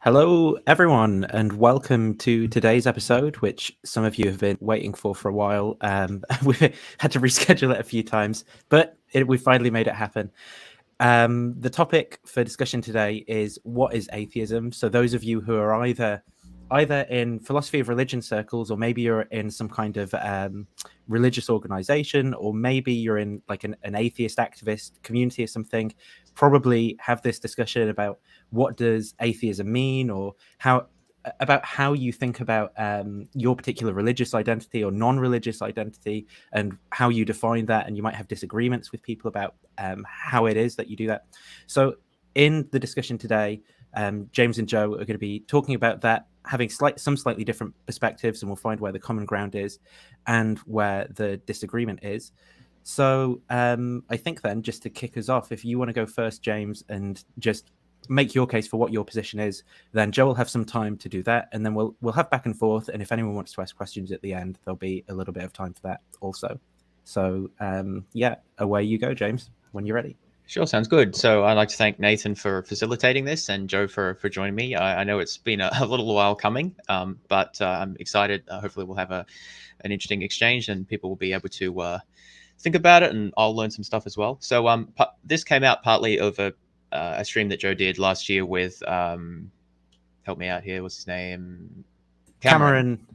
Hello, everyone, and welcome to today's episode, which some of you have been waiting for a while. We've had to reschedule it a few times, but we finally made it happen. The topic for discussion today is what is atheism? So those of you who are either in philosophy of religion circles, or maybe you're in some kind of religious organization, or maybe you're in like an atheist activist community or something, probably have this discussion about what does atheism mean, or how you think about your particular religious identity or non-religious identity, and how you define that. And you might have disagreements with people about how it is that you do that. So in the discussion today, James and Joe are going to be talking about that, having some slightly different perspectives, and we'll find where the common ground is and where the disagreement is. So I think then, just to kick us off, if you want to go first, James, and just make your case for what your position is, then Joe will have some time to do that, and then we'll have back and forth. And if anyone wants to ask questions at the end, there'll be a little bit of time for that also. So yeah, away you go, James, when you're ready. Sure, sounds good. So I'd like to thank Nathan for facilitating this, and Joe for joining me. I know it's been a little while coming, but I'm excited. Hopefully we'll have an interesting exchange, and people will be able to think about it, and I'll learn some stuff as well. So this came out partly of a stream that Joe did last year with, help me out here, what's his name? Cameron.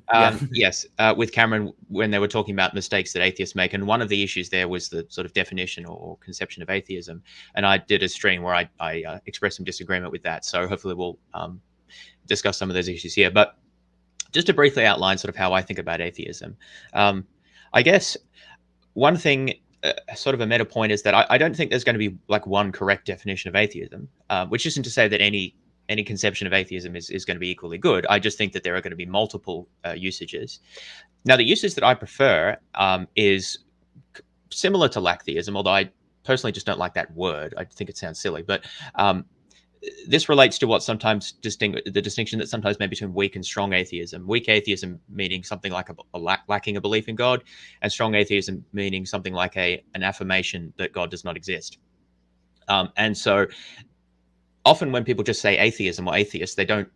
Yes, with Cameron, when they were talking about mistakes that atheists make. And one of the issues there was the sort of definition or conception of atheism. And I did a stream where I expressed some disagreement with that. So hopefully we'll discuss some of those issues here. But just to briefly outline sort of how I think about atheism, I guess one thing, sort of a meta point, is that I don't think there's going to be like one correct definition of atheism, which isn't to say that any conception of atheism is going to be equally good. I just think that there are going to be multiple usages. Now, the usage that I prefer is similar to lacktheism, although I personally just don't like that word. I think it sounds silly, but this relates to what sometimes the distinction that sometimes made between weak and strong atheism. Weak atheism meaning something like lacking a belief in God, and strong atheism meaning something like an affirmation that God does not exist. And so often when people just say atheism or atheist, they don't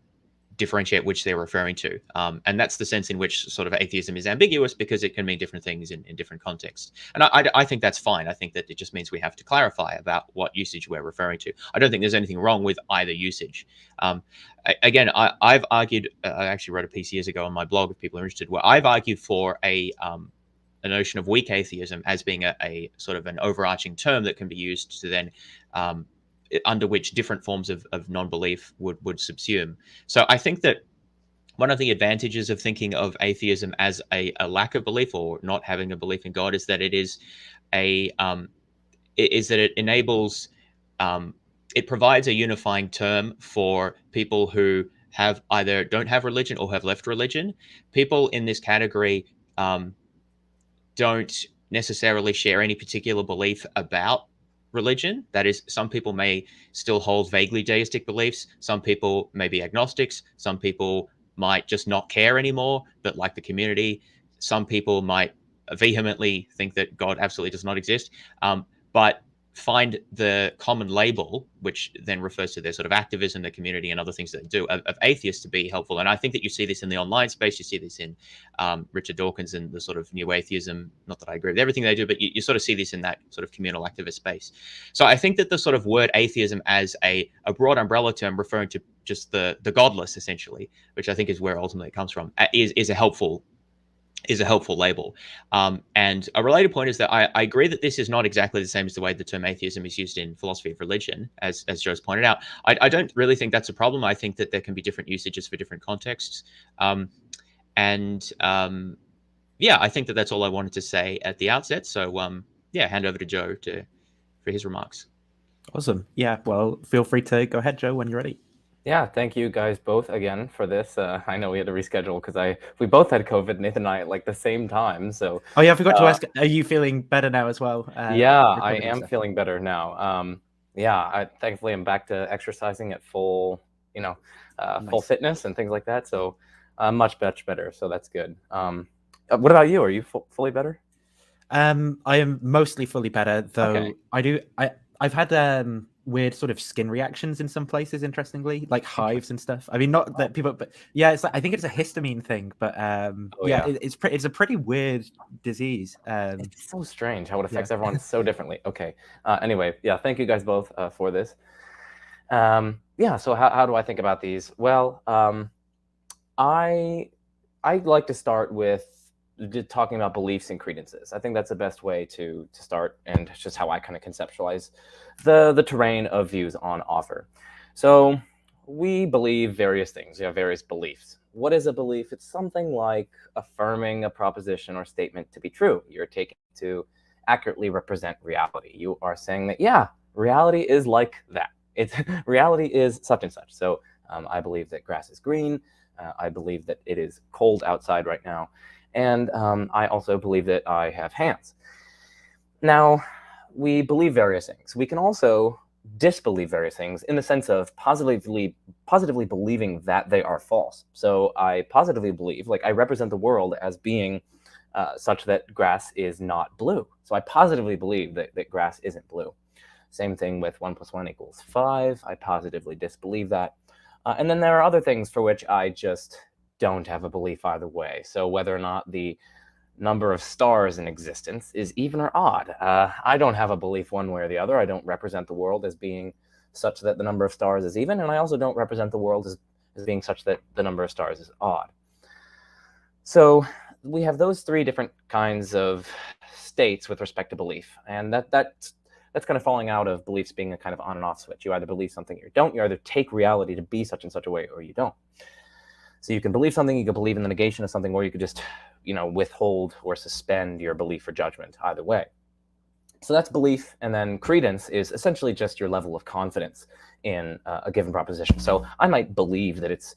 differentiate which they're referring to. And that's the sense in which sort of atheism is ambiguous, because it can mean different things in different contexts. And I think that's fine. I think that it just means we have to clarify about what usage we're referring to. I don't think there's anything wrong with either usage. Again, I've argued, I actually wrote a piece years ago on my blog if people are interested, where I've argued for a notion of weak atheism as being a sort of an overarching term that can be used to then under which different forms of non-belief would subsume. So I think that one of the advantages of thinking of atheism as a lack of belief, or not having a belief in God, is that it is it enables, it provides a unifying term for people who have either don't have religion or have left religion. People in this category don't necessarily share any particular belief about religion. That is, some people may still hold vaguely deistic beliefs. Some people may be agnostics. Some people might just not care anymore, but like the community. Some people might vehemently think that God absolutely does not exist, but find the common label, which then refers to their sort of activism, their community, and other things that they do, of atheists, to be helpful. And I think that you see this in the online space. You see this in Richard Dawkins and the sort of new atheism. Not that I agree with everything they do, but you sort of see this in that sort of communal activist space. So I think that the sort of word atheism as a broad umbrella term referring to just the godless, essentially, which I think is where ultimately it comes from, is a helpful label. And a related point is that I agree that this is not exactly the same as the way the term atheism is used in philosophy of religion, as Joe's pointed out. I don't really think that's a problem. I think that there can be different usages for different contexts. Yeah, I think that that's all I wanted to say at the outset. So yeah, hand over to Joe for his remarks. Awesome. Yeah, well, feel free to go ahead, Joe, when you're ready. Yeah, thank you guys both again for this. I know we had to reschedule because we both had COVID, Nathan and I, at like the same time. So oh yeah, I forgot to ask, are you feeling better now as well? Yeah, I am feeling better now. Yeah, thankfully I'm back to exercising at full, full fitness and things like that. So I'm much better. So that's good. What about you? Are you fully better? I am mostly fully better, though. Okay. I've had weird sort of skin reactions in some places, interestingly, like hives and stuff. I mean, not that people, but yeah, it's like, I think it's a histamine thing, but it's a pretty weird disease. It's so strange how it affects Yeah. everyone so differently. Okay. Anyway, yeah, thank you guys both for this. Yeah, so how do I think about these? Well, I like to start with talking about beliefs and credences. I think that's the best way to start, and it's just how I kind of conceptualize the terrain of views on offer. So we believe various things. We have various beliefs. What is a belief? It's something like affirming a proposition or statement to be true. You're taking it to accurately represent reality. You are saying that, yeah, reality is like that. Reality is such and such. So I believe that grass is green. I believe that it is cold outside right now. And I also believe that I have hands. Now, we believe various things. We can also disbelieve various things in the sense of positively believing that they are false. So I positively believe, like I represent the world as being such that grass is not blue. So I positively believe that grass isn't blue. Same thing with 1 + 1 = 5. I positively disbelieve that. And then there are other things for which I just don't have a belief either way. So whether or not the number of stars in existence is even or odd, I don't have a belief one way or the other. I don't represent the world as being such that the number of stars is even, and I also don't represent the world as being such that the number of stars is odd. So we have those three different kinds of states with respect to belief, and that's kind of falling out of beliefs being a kind of on and off switch. You either believe something or you don't. You either take reality to be such and such a way or you don't. So you can believe something, you can believe in the negation of something, or you could just, withhold or suspend your belief or judgment, either way. So that's belief, and then credence is essentially just your level of confidence in a given proposition. So I might believe that it's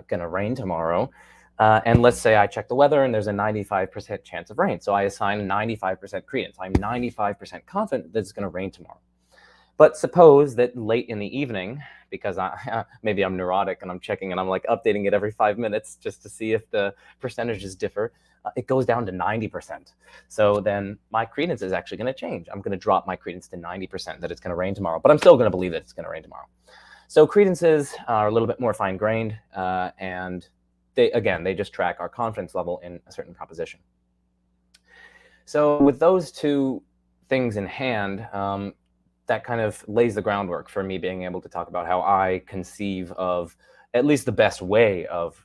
going to rain tomorrow, and let's say I check the weather and there's a 95% chance of rain. So I assign 95% credence. I'm 95% confident that it's going to rain tomorrow. But suppose that late in the evening, because maybe I'm neurotic and I'm checking and I'm like updating it every 5 minutes just to see if the percentages differ, it goes down to 90%. So then my credence is actually going to change. I'm going to drop my credence to 90% that it's going to rain tomorrow, but I'm still going to believe that it's going to rain tomorrow. So credences are a little bit more fine-grained, and they just track our confidence level in a certain proposition. So with those two things in hand, that kind of lays the groundwork for me being able to talk about how I conceive of at least the best way of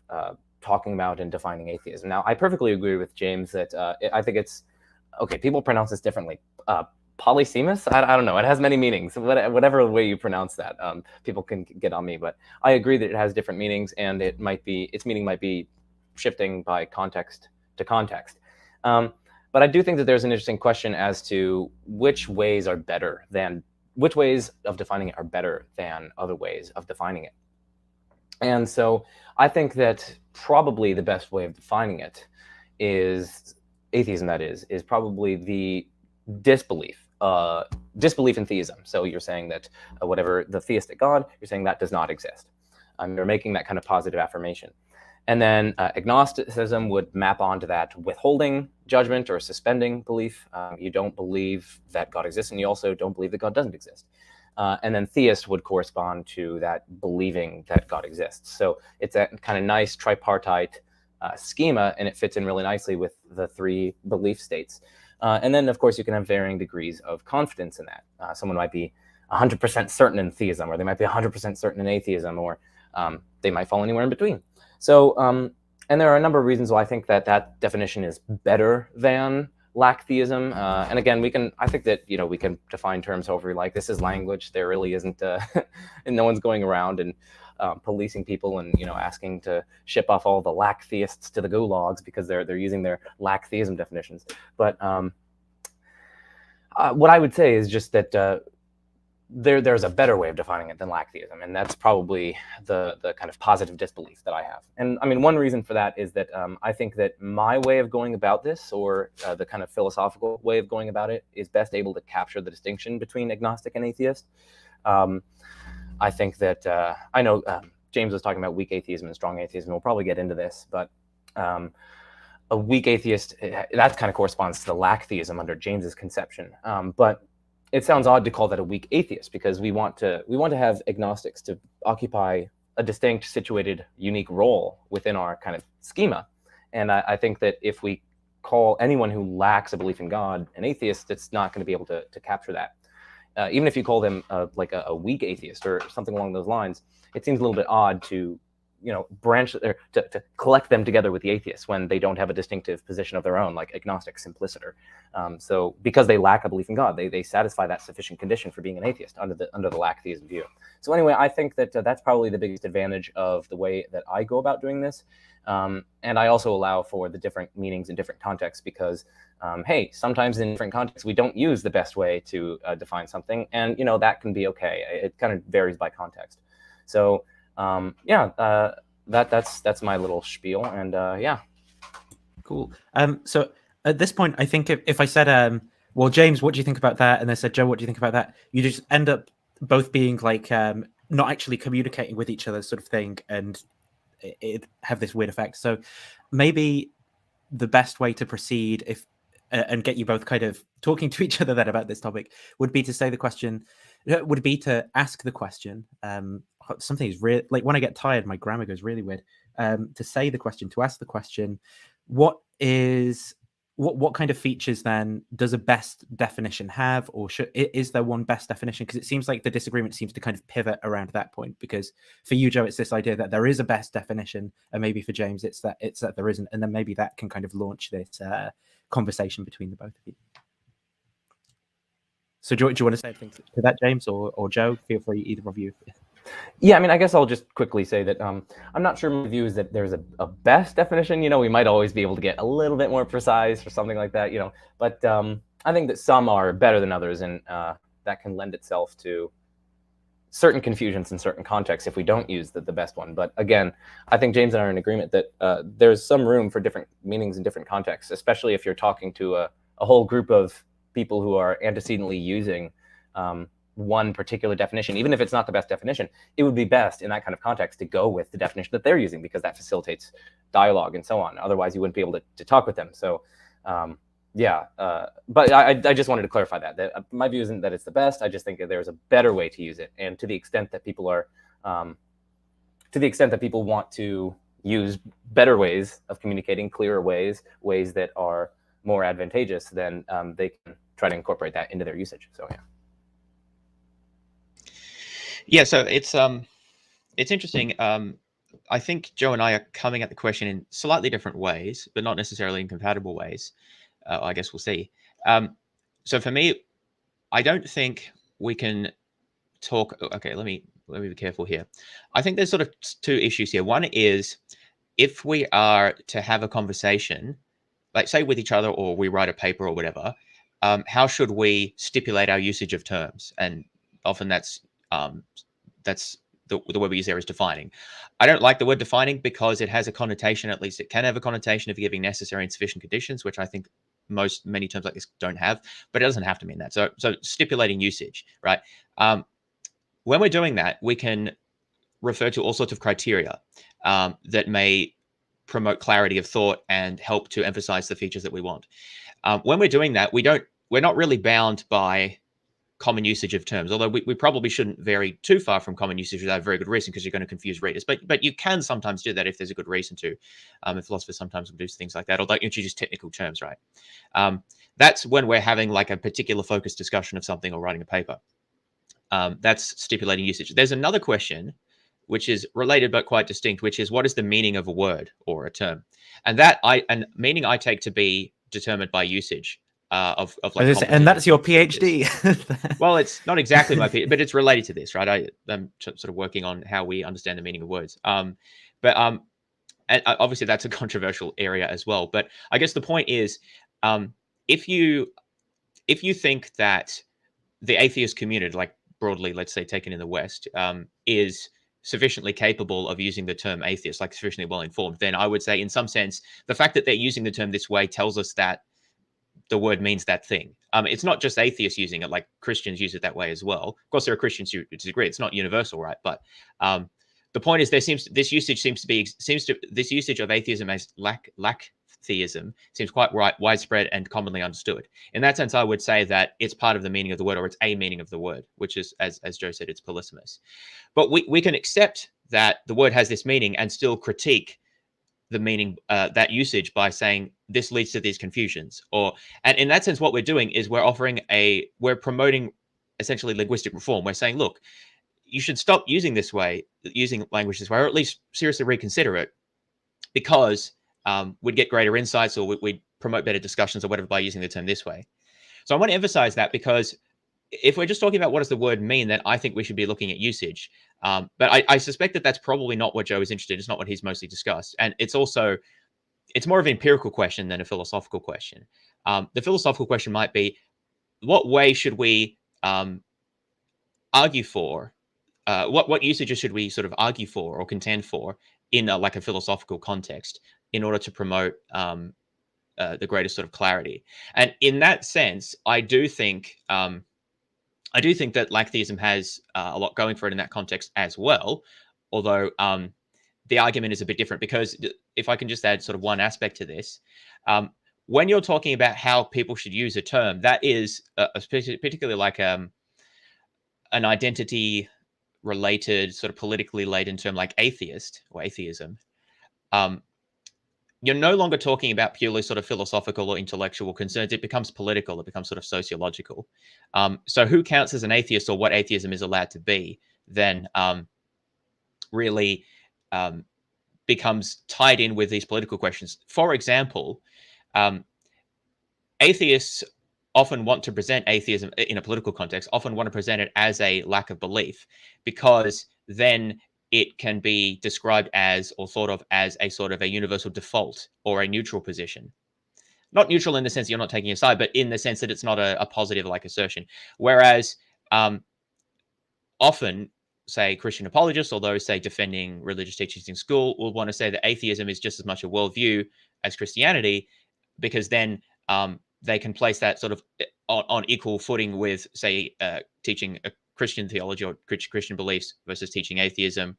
talking about and defining atheism. Now, I perfectly agree with James that I think it's, okay, people pronounce this differently. Polysemous? I don't know. It has many meanings. Whatever way you pronounce that, people can get on me. But I agree that it has different meanings, and its meaning might be shifting by context to context. But I do think that there's an interesting question as to which ways of defining it are better than other ways of defining it. And so I think that probably the best way of defining it is atheism, that is probably the disbelief in theism. So you're saying that whatever the theistic God, you're saying that does not exist. You're making that kind of positive affirmation. And then agnosticism would map onto that withholding judgment or suspending belief. You don't believe that God exists, and you also don't believe that God doesn't exist. And then theist would correspond to that believing that God exists. So it's that kind of nice tripartite schema, and it fits in really nicely with the three belief states. And then, of course, you can have varying degrees of confidence in that. Someone might be 100% certain in theism, or they might be 100% certain in atheism, or they might fall anywhere in between. So, and there are a number of reasons why I think that definition is better than lack theism. And again, I think that, we can define terms however we like. This is language. There really isn't, and no one's going around and policing people and, asking to ship off all the lack theists to the gulags because they're using their lack theism definitions. But what I would say is just that there's a better way of defining it than lack theism, and that's probably the kind of positive disbelief that I have. And I mean, one reason for that is that I think that my way of going about this, or the kind of philosophical way of going about it, is best able to capture the distinction between agnostic and atheist. I think that I know James was talking about weak atheism and strong atheism. We'll probably get into this, but a weak atheist, that kind of corresponds to the lack theism under James's conception. But it sounds odd to call that a weak atheist, because we want to have agnostics to occupy a distinct, situated, unique role within our kind of schema. And I think that if we call anyone who lacks a belief in God an atheist, it's not going to be able to capture that. Even if you call them like a weak atheist or something along those lines, it seems a little bit odd to, branch or to collect them together with the atheists when they don't have a distinctive position of their own, like agnostic, simpliciter. So because they lack a belief in God, they satisfy that sufficient condition for being an atheist under the lack theism view. So anyway, I think that that's probably the biggest advantage of the way that I go about doing this. And I also allow for the different meanings in different contexts, because hey, sometimes in different contexts we don't use the best way to define something, and that can be okay. It kind of varies by context. So yeah, that's my little spiel, and yeah. Cool. So at this point, I think if I said, well, James, what do you think about that? And I said, Joe, what do you think about that? You just end up both being like not actually communicating with each other, sort of thing, and it have this weird effect. So maybe the best way to proceed, if and get you both kind of talking to each other then about this topic, would be to say the question, would be to ask the question. Something is real, like when I get tired, my grammar goes really weird. To say the question, to ask the question, what kind of features then does a best definition have, or is there one best definition? Because it seems like the disagreement seems to kind of pivot around that point, because for you, Joe, it's this idea that there is a best definition, and maybe for James it's that there isn't, and then maybe that can kind of launch this conversation between the both of you. So do you want to say anything to that, James, or Joe? Feel free, either of you. Yeah, I mean, I guess I'll just quickly say that I'm not sure my view is that there's a best definition. We might always be able to get a little bit more precise or something like that, but I think that some are better than others, and that can lend itself to certain confusions in certain contexts if we don't use the best one. But again, I think James and I are in agreement that there's some room for different meanings in different contexts, especially if you're talking to a whole group of people who are antecedently using one particular definition. Even if it's not the best definition, it would be best in that kind of context to go with the definition that they're using, because that facilitates dialogue and so on. Otherwise, you wouldn't be able to talk with them. So yeah, but I just wanted to clarify that my view isn't that it's the best. I just think that there's a better way to use it. And to the extent that people want to use better ways of communicating, clearer ways that are more advantageous, then they can try to incorporate that into their usage. So yeah. Yeah, so it's interesting. I think Joe and I are coming at the question in slightly different ways, but not necessarily incompatible ways. I guess we'll see. So for me, I don't think we can talk. Okay, let me be careful here. I think there's sort of two issues here. One is, if we are to have a conversation, like say with each other, or we write a paper or whatever, how should we stipulate our usage of terms? And often that's the word we use there is defining. I don't like the word defining because it has a connotation, at least it can have a connotation of giving necessary and sufficient conditions, which I think many terms like this don't have, but it doesn't have to mean that. So stipulating usage, right? When we're doing that, we can refer to all sorts of criteria that may promote clarity of thought and help to emphasize the features that we want. When we're doing that, we're not really bound by common usage of terms, although we probably shouldn't vary too far from common usage without a very good reason, because you're going to confuse readers. But you can sometimes do that if there's a good reason to. And philosophers sometimes will do things like that, or they introduce technical terms, right? That's when we're having like a particular focused discussion of something or writing a paper. That's stipulating usage. There's another question, which is related but quite distinct, which is, what is the meaning of a word or a term? And meaning I take to be determined by usage. Of like, and that's your PhD. Well, it's not exactly my PhD, but it's related to this, right? I'm sort of working on how we understand the meaning of words. And obviously that's a controversial area as well. But I guess the point is, if you think that the atheist community, like broadly, let's say taken in the West, is sufficiently capable of using the term atheist, like sufficiently well informed, then I would say, in some sense, the fact that they're using the term this way tells us that the word means that thing. It's not just atheists using it, like Christians use it that way as well. Of course, there are Christians who disagree. It's not universal, right? But the point is, this usage of atheism as lack theism seems quite widespread and commonly understood. In that sense, I would say that it's part of the meaning of the word, or it's a meaning of the word, which is, as Joe said, it's polysemous. But we can accept that the word has this meaning and still critique the meaning, that usage, by saying this leads to these confusions. And in that sense, what we're doing is we're promoting essentially linguistic reform. We're saying, look, you should stop using language this way, or at least seriously reconsider it, because we'd get greater insights, or we'd promote better discussions or whatever by using the term this way. So I want to emphasize that, because if we're just talking about what does the word mean, then I think we should be looking at usage. But I suspect that that's probably not what Joe is interested in. It's not what he's mostly discussed. And it's more of an empirical question than a philosophical question. The philosophical question might be, what way should we argue for? What usages should we sort of argue for or contend for in a philosophical context in order to promote the greatest sort of clarity? And in that sense, I do think that theism has a lot going for it in that context as well, although the argument is a bit different, because if I can just add sort of one aspect to this, when you're talking about how people should use a term, that is particularly an identity-related, sort of politically laden term like atheist or atheism, you're no longer talking about purely sort of philosophical or intellectual concerns. It becomes political. It becomes sort of sociological. So who counts as an atheist, or what atheism is allowed to be, then really becomes tied in with these political questions. For example, atheists often want to present atheism in a political context, often want to present it as a lack of belief, because then it can be described as, or thought of as, a sort of a universal default or a neutral position. Not neutral in the sense that you're not taking a side, but in the sense that it's not a positive assertion. Whereas often, say, Christian apologists, or those, say, defending religious teachings in school, will want to say that atheism is just as much a worldview as Christianity, because then they can place that sort of on equal footing with, say, teaching a Christian theology or Christian beliefs versus teaching atheism.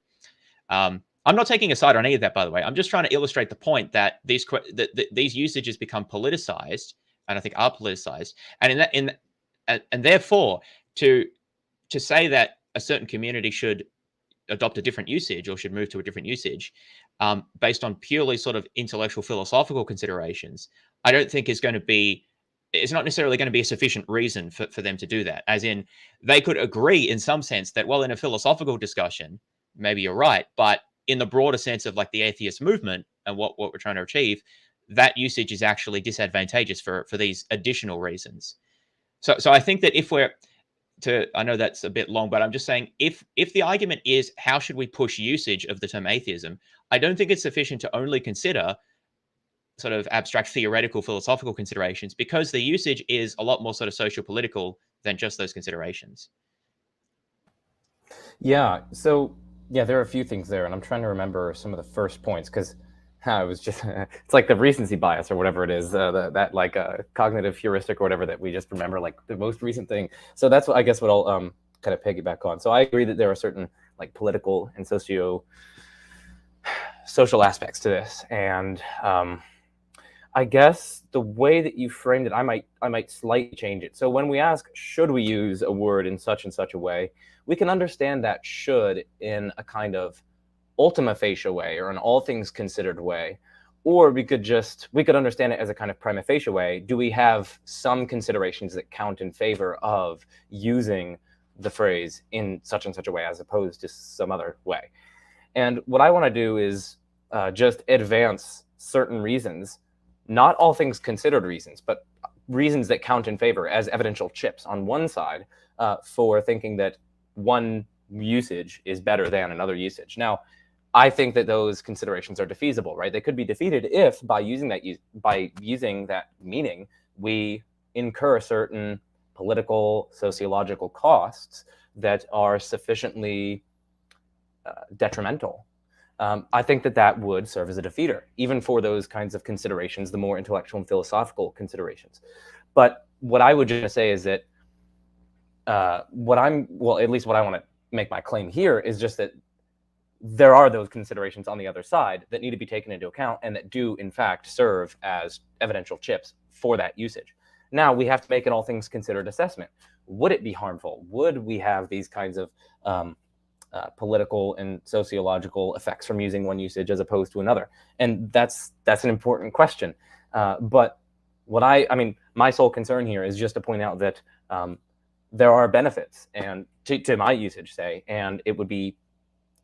I'm not taking a side on any of that, by the way. I'm just trying to illustrate the point that these usages become politicized, and I think are politicized, and therefore to say that a certain community should adopt a different usage or should move to a different usage based on purely sort of intellectual philosophical considerations, I don't think it's not necessarily going to be a sufficient reason for them to do that. As in, they could agree in some sense that, well, in a philosophical discussion, maybe you're right, but in the broader sense of the atheist movement and what we're trying to achieve, that usage is actually disadvantageous for these additional reasons. So I think that I know that's a bit long, but I'm just saying, if the argument is how should we push usage of the term atheism, I don't think it's sufficient to only consider sort of abstract theoretical philosophical considerations, because the usage is a lot more sort of socio-political than just those considerations. Yeah. So yeah, there are a few things there, and I'm trying to remember some of the first points, because it was just it's like the recency bias or whatever it is, that cognitive heuristic or whatever, that we just remember the most recent thing. So that's what I'll kind of piggyback on. So I agree that there are certain political and social aspects to this, and I guess the way that you framed it, I might slightly change it. So when we ask, should we use a word in such and such a way, we can understand that should in a kind of ultima facie way, or an all things considered way, or we could understand it as a kind of prima facie way. Do we have some considerations that count in favor of using the phrase in such and such a way as opposed to some other way? And what I want to do is just advance certain reasons, not all things considered reasons, but reasons that count in favor as evidential chips on one side for thinking that one usage is better than another usage. Now, I think that those considerations are defeasible, right? They could be defeated if by using that meaning, we incur certain political, sociological costs that are sufficiently detrimental. I think that would serve as a defeater, even for those kinds of considerations, the more intellectual and philosophical considerations. But what I would just say is that at least what I want to make my claim here is just that there are those considerations on the other side that need to be taken into account and that do, in fact, serve as evidential chips for that usage. Now we have to make an all things considered assessment. Would it be harmful? Would we have these kinds of political and sociological effects from using one usage as opposed to another? And that's an important question. But what I mean, my sole concern here is just to point out that there are benefits and to my usage, say, and it would be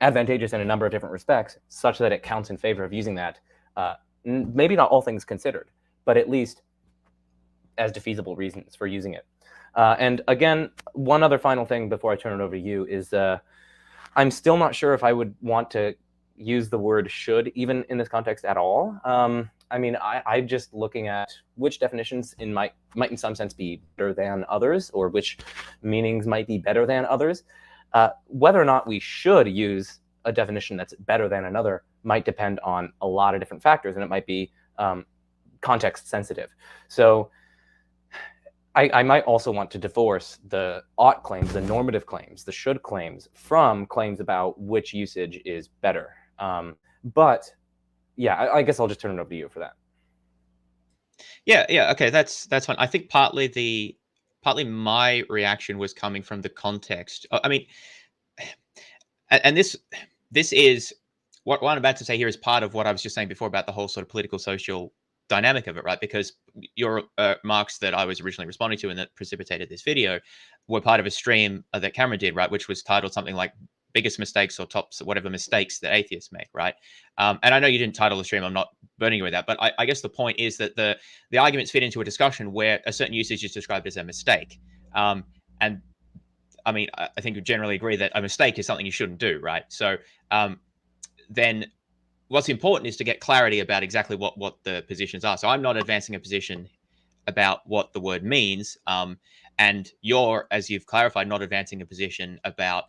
advantageous in a number of different respects, such that it counts in favor of using that. Maybe not all things considered, but at least as defeasible reasons for using it. And again, one other final thing before I turn it over to you is I'm still not sure if I would want to use the word should even in this context at all. I mean, I just looking at which definitions might in some sense be better than others, or which meanings might be better than others. Whether or not we should use a definition that's better than another might depend on a lot of different factors, and it might be context sensitive. So I might also want to divorce the ought claims, the normative claims, the should claims from claims about which usage is better. But yeah, I guess I'll just turn it over to you for that. Yeah, okay, that's fine. I think partly my reaction was coming from the context. I mean, and this is what I'm about to say here is part of what I was just saying before about the whole sort of political social dynamic of it, right? Because your remarks that I was originally responding to and that precipitated this video were part of a stream that Cameron did, right? Which was titled something like biggest mistakes or tops, whatever mistakes that atheists make, right? And I know you didn't title the stream, I'm not burning you with that, but I guess the point is that the arguments fit into a discussion where a certain usage is described as a mistake. And I mean, I think we generally agree that a mistake is something you shouldn't do, right? So then what's important is to get clarity about exactly what the positions are. So I'm not advancing a position about what the word means. And you're, as you've clarified, not advancing a position about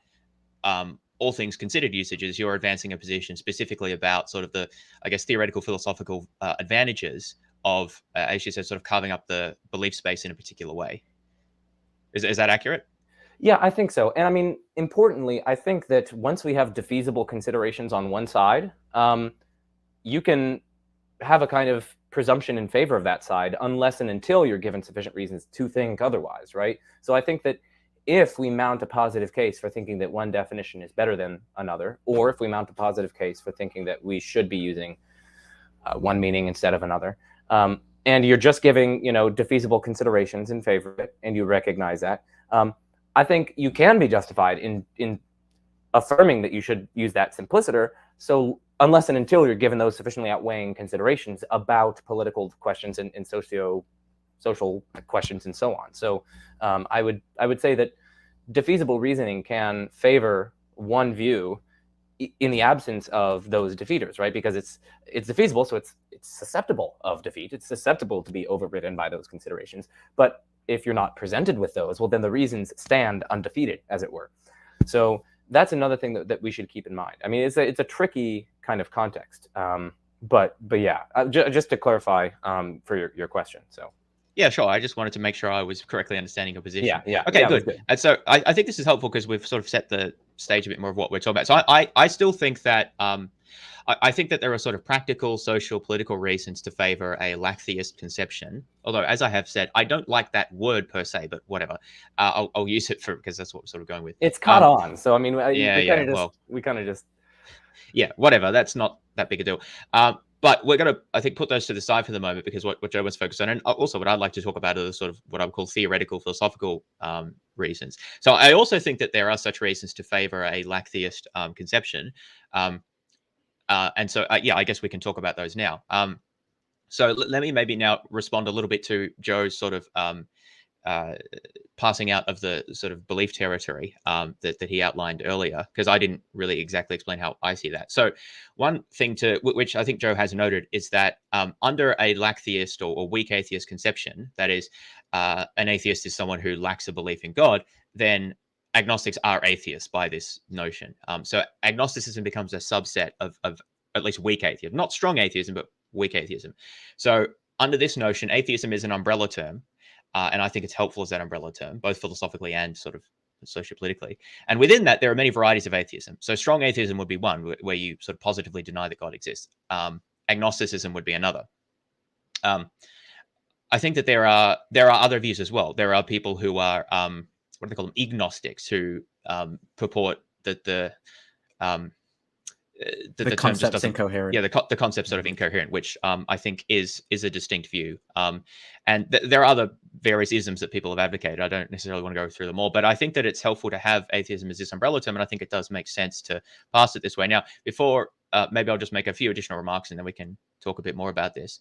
all things considered usages. You're advancing a position specifically about sort of the, I guess, theoretical philosophical advantages of, as you said, sort of carving up the belief space in a particular way. Is that accurate? Yeah, I think so. And I mean, importantly, I think that once we have defeasible considerations on one side, you can have a kind of presumption in favor of that side unless and until you're given sufficient reasons to think otherwise, right? So I think that if we mount a positive case for thinking that one definition is better than another, or if we mount a positive case for thinking that we should be using one meaning instead of another, and you're just giving, defeasible considerations in favor of it, and you recognize that, I think you can be justified in affirming that you should use that simpliciter. So unless and until you're given those sufficiently outweighing considerations about political questions and social questions and so on. So I would say that defeasible reasoning can favor one view in the absence of those defeaters, right? Because it's defeasible, so it's susceptible of defeat. It's susceptible to be overridden by those considerations. But if you're not presented with those, well, then the reasons stand undefeated, as it were. So that's another thing that we should keep in mind. I mean, it's a tricky kind of context, but yeah, just to clarify for your question. So yeah, sure. I just wanted to make sure I was correctly understanding your position. Yeah. Okay, yeah, good. And so I think this is helpful because we've sort of set the stage a bit more of what we're talking about. So I still think that I think that there are sort of practical, social, political reasons to favor a lacktheist conception. Although, as I have said, I don't like that word per se, but whatever. I'll use it because that's what we're sort of going with. It's caught on. So I mean, we kind of just yeah, whatever. That's not that big a deal. But we're going to, I think, put those to the side for the moment because what Joe was focused on, and also what I'd like to talk about are the sort of what I would call theoretical, philosophical reasons. So I also think that there are such reasons to favor a lacktheist conception. And so, yeah, I guess we can talk about those now. So let me maybe now respond a little bit to Joe's sort of passing out of the sort of belief territory that he outlined earlier, because I didn't really exactly explain how I see that. So one thing which I think Joe has noted is that under a lacktheist or weak atheist conception, that is, an atheist is someone who lacks a belief in God, then agnostics are atheists by this notion. So agnosticism becomes a subset of at least weak atheism, not strong atheism, but weak atheism. So under this notion, atheism is an umbrella term. And I think it's helpful as that umbrella term, both philosophically and sort of sociopolitically. And within that, there are many varieties of atheism. So strong atheism would be one, where you sort of positively deny that God exists. Agnosticism would be another. I think that there are other views as well. There are people who are what do they call them? Agnostics, who purport that the term concept's just incoherent. Yeah, the concept's sort of incoherent, which I think is a distinct view. And there are other various isms that people have advocated. I don't necessarily want to go through them all, but I think that it's helpful to have atheism as this umbrella term, and I think it does make sense to pass it this way. Now, before maybe I'll just make a few additional remarks, and then we can talk a bit more about this.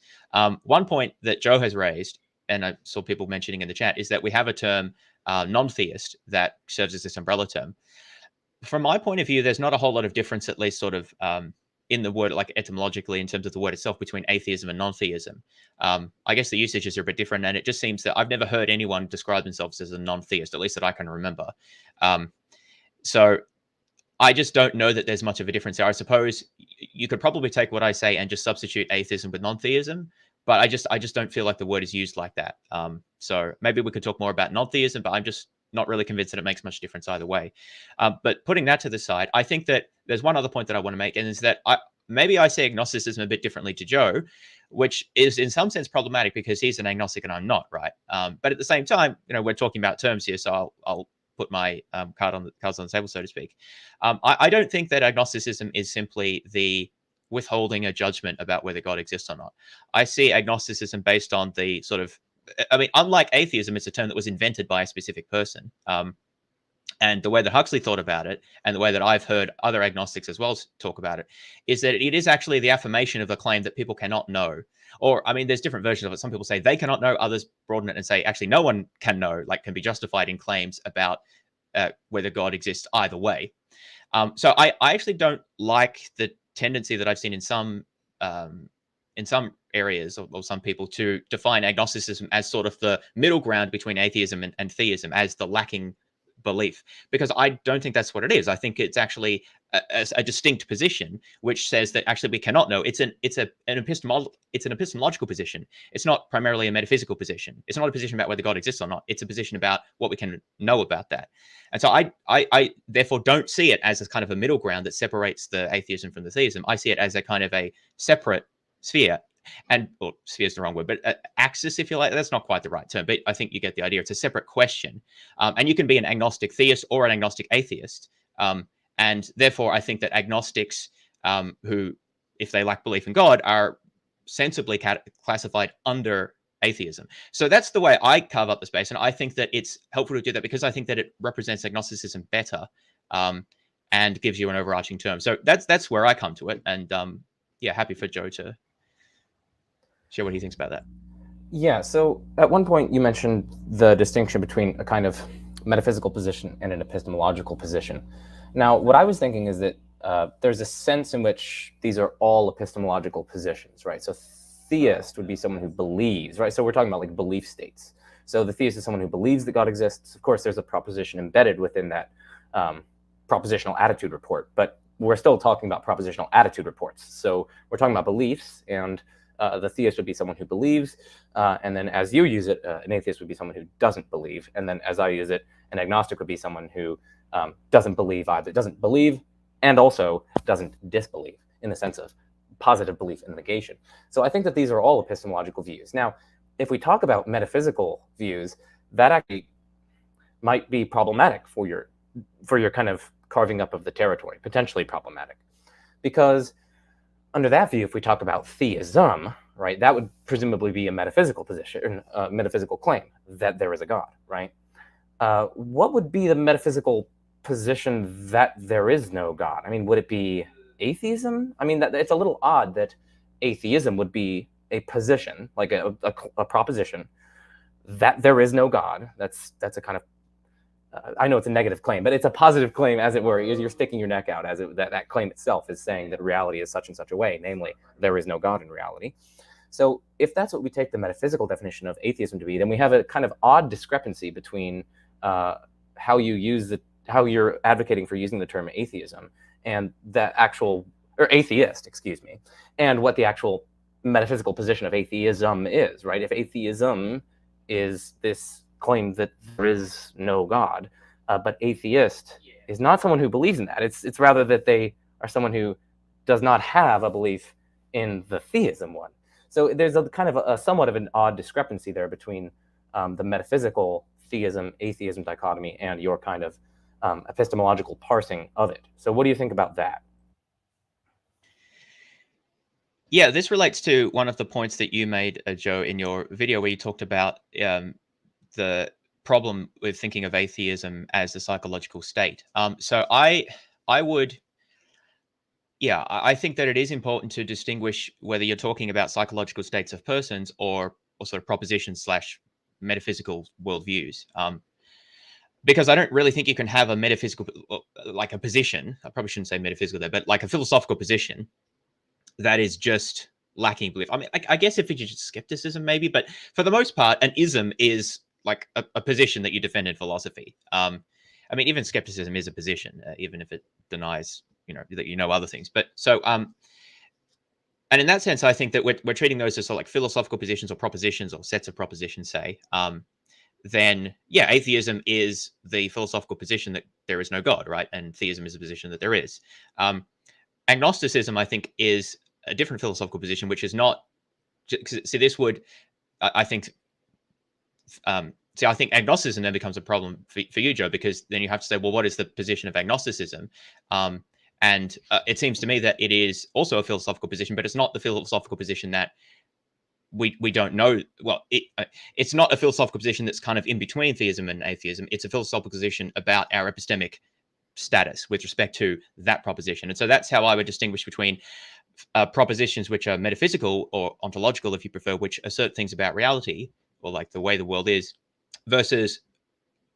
One point that Joe has raised, and I saw people mentioning in the chat, is that we have a term, non-theist, that serves as this umbrella term. From my point of view, there's not a whole lot of difference, at least sort of in the word, like etymologically, in terms of the word itself, between atheism and non-theism. I guess the usages are a bit different, and it just seems that I've never heard anyone describe themselves as a non-theist, at least that I can remember. So I just don't know that there's much of a difference there. I suppose you could probably take what I say and just substitute atheism with non-theism, but I just don't feel like the word is used like that. So maybe we could talk more about non-theism, but I'm just not really convinced that it makes much difference either way. But putting that to the side, I think that there's one other point that I want to make, and is that maybe I say agnosticism a bit differently to Joe, which is in some sense problematic because he's an agnostic and I'm not, right? But at the same time, we're talking about terms here, so I'll put my cards on the table, so to speak. I don't think that agnosticism is simply the withholding a judgment about whether God exists or not. I see agnosticism based on the sort of, unlike atheism, it's a term that was invented by a specific person. And the way that Huxley thought about it, and the way that I've heard other agnostics as well talk about it, is that it is actually the affirmation of the claim that people cannot know. Or, there's different versions of it. Some people say they cannot know, others broaden it and say, actually, no one can know, like can be justified in claims about whether God exists either way. So I actually don't like the tendency that I've seen in some areas or some people to define agnosticism as sort of the middle ground between atheism and theism, as the lacking belief, because I don't think that's what it is. I think it's actually a distinct position which says that actually we cannot know. It's an epistemological position. It's not primarily a metaphysical position. It's not a position about whether God exists or not. It's a position about what we can know about that. And so I therefore don't see it as a kind of a middle ground that separates the atheism from the theism. I see it as a kind of a separate sphere. And sphere is the wrong word, but axis, if you like. That's not quite the right term, but I think you get the idea. It's a separate question. And you can be an agnostic theist or an agnostic atheist. And therefore, I think that agnostics who, if they lack belief in God, are sensibly classified under atheism. So that's the way I carve up the space. And I think that it's helpful to do that because I think that it represents agnosticism better and gives you an overarching term. So that's where I come to it. And happy for Joe to share what he thinks about that. Yeah, so at one point you mentioned the distinction between a kind of metaphysical position and an epistemological position. Now, what I was thinking is that there's a sense in which these are all epistemological positions, right? So theist would be someone who believes, right? So we're talking about like belief states. So the theist is someone who believes that God exists. Of course, there's a proposition embedded within that propositional attitude report, but we're still talking about propositional attitude reports. So we're talking about beliefs, and the theist would be someone who believes, and then as you use it, an atheist would be someone who doesn't believe, and then as I use it, an agnostic would be someone who doesn't believe either, doesn't believe and also doesn't disbelieve, in the sense of positive belief and negation. So I think that these are all epistemological views. Now, if we talk about metaphysical views, that actually might be problematic for your kind of carving up of the territory, potentially problematic, because under that view, if we talk about theism, right, that would presumably be a metaphysical position, a metaphysical claim that there is a God, right? What would be the metaphysical position that there is no God? I mean, would it be atheism? I mean, it's a little odd that atheism would be a position, like a proposition, that there is no God. That's a kind of, I know it's a negative claim, but it's a positive claim, as it were. You're sticking your neck out, that claim itself is saying that reality is such and such a way, namely, there is no God in reality. So if that's what we take the metaphysical definition of atheism to be, then we have a kind of odd discrepancy between how you're advocating for using the term atheism and that actual, or atheist, excuse me, and what the actual metaphysical position of atheism is, right? If atheism is this claim that there is no God, but atheist is not someone who believes in that. It's rather that they are someone who does not have a belief in the theism one. So there's a kind of a somewhat of an odd discrepancy there between the metaphysical theism, atheism dichotomy and your kind of epistemological parsing of it. So what do you think about that? Yeah, this relates to one of the points that you made, Joe, in your video where you talked about the problem with thinking of atheism as a psychological state. So I would, yeah, I think that it is important to distinguish whether you're talking about psychological states of persons or sort of propositions / metaphysical worldviews. Because I don't really think you can have a metaphysical, like a position, I probably shouldn't say metaphysical there, but like a philosophical position that is just lacking belief. I mean, I guess if it's just skepticism, maybe, but for the most part, an ism is like a position that you defend in philosophy. I mean, even skepticism is a position, even if it denies, that other things. But so, and in that sense, I think that we're treating those as sort of like philosophical positions or propositions or sets of propositions, say. Then, yeah, atheism is the philosophical position that there is no God, right? And theism is a position that there is. Agnosticism, I think, is a different philosophical position, which is not. See, this would, I think. I think agnosticism then becomes a problem for you, Joe, because then you have to say, well, what is the position of agnosticism? And it seems to me that it is also a philosophical position, but it's not the philosophical position that we don't know. Well, it's not a philosophical position that's kind of in between theism and atheism. It's a philosophical position about our epistemic status with respect to that proposition. And so that's how I would distinguish between propositions which are metaphysical or ontological, if you prefer, which assert things about reality or like the way the world is, versus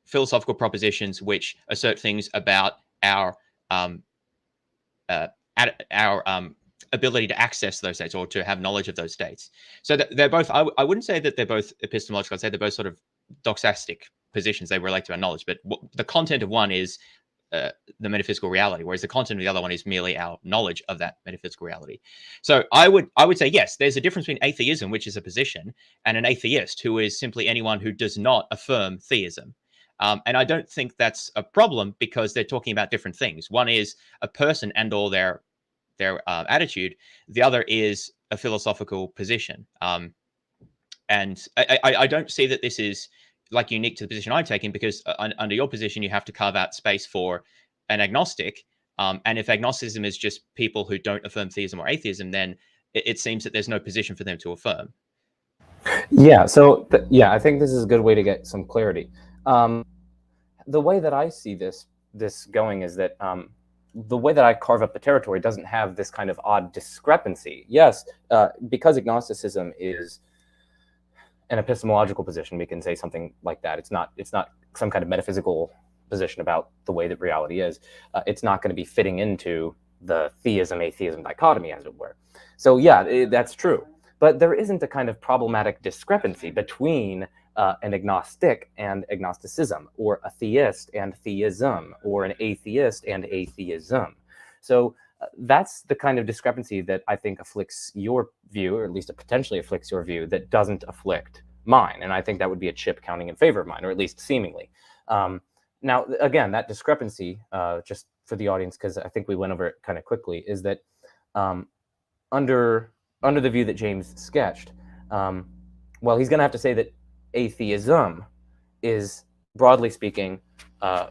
philosophical propositions which assert things about our ability to access those states or to have knowledge of those states. So they're both, I wouldn't say that they're both epistemological. I'd say they're both sort of doxastic positions. They relate to our knowledge, but the content of one is the metaphysical reality, whereas the content of the other one is merely our knowledge of that metaphysical reality. So I would say, yes, there's a difference between atheism, which is a position, and an atheist, who is simply anyone who does not affirm theism. And I don't think that's a problem because they're talking about different things. One is a person and all their attitude. The other is a philosophical position. And I don't see that this is like unique to the position I'm taking, because under your position, you have to carve out space for an agnostic. And if agnosticism is just people who don't affirm theism or atheism, then it seems that there's no position for them to affirm. Yeah, so I think this is a good way to get some clarity. The way that I see this going is that the way that I carve up the territory doesn't have this kind of odd discrepancy. Yes, because agnosticism is an epistemological position, we can say something like that. It's not some kind of metaphysical position about the way that reality is. It's not going to be fitting into the theism-atheism dichotomy, as it were. So yeah, that's true. But there isn't a kind of problematic discrepancy between an agnostic and agnosticism, or a theist and theism, or an atheist and atheism. So that's the kind of discrepancy that I think afflicts your view, or at least it potentially afflicts your view, that doesn't afflict mine. And I think that would be a chip counting in favor of mine, or at least seemingly. Now, again, that discrepancy, just for the audience, because I think we went over it kind of quickly, is that under the view that James sketched, well, he's going to have to say that atheism is, broadly speaking, a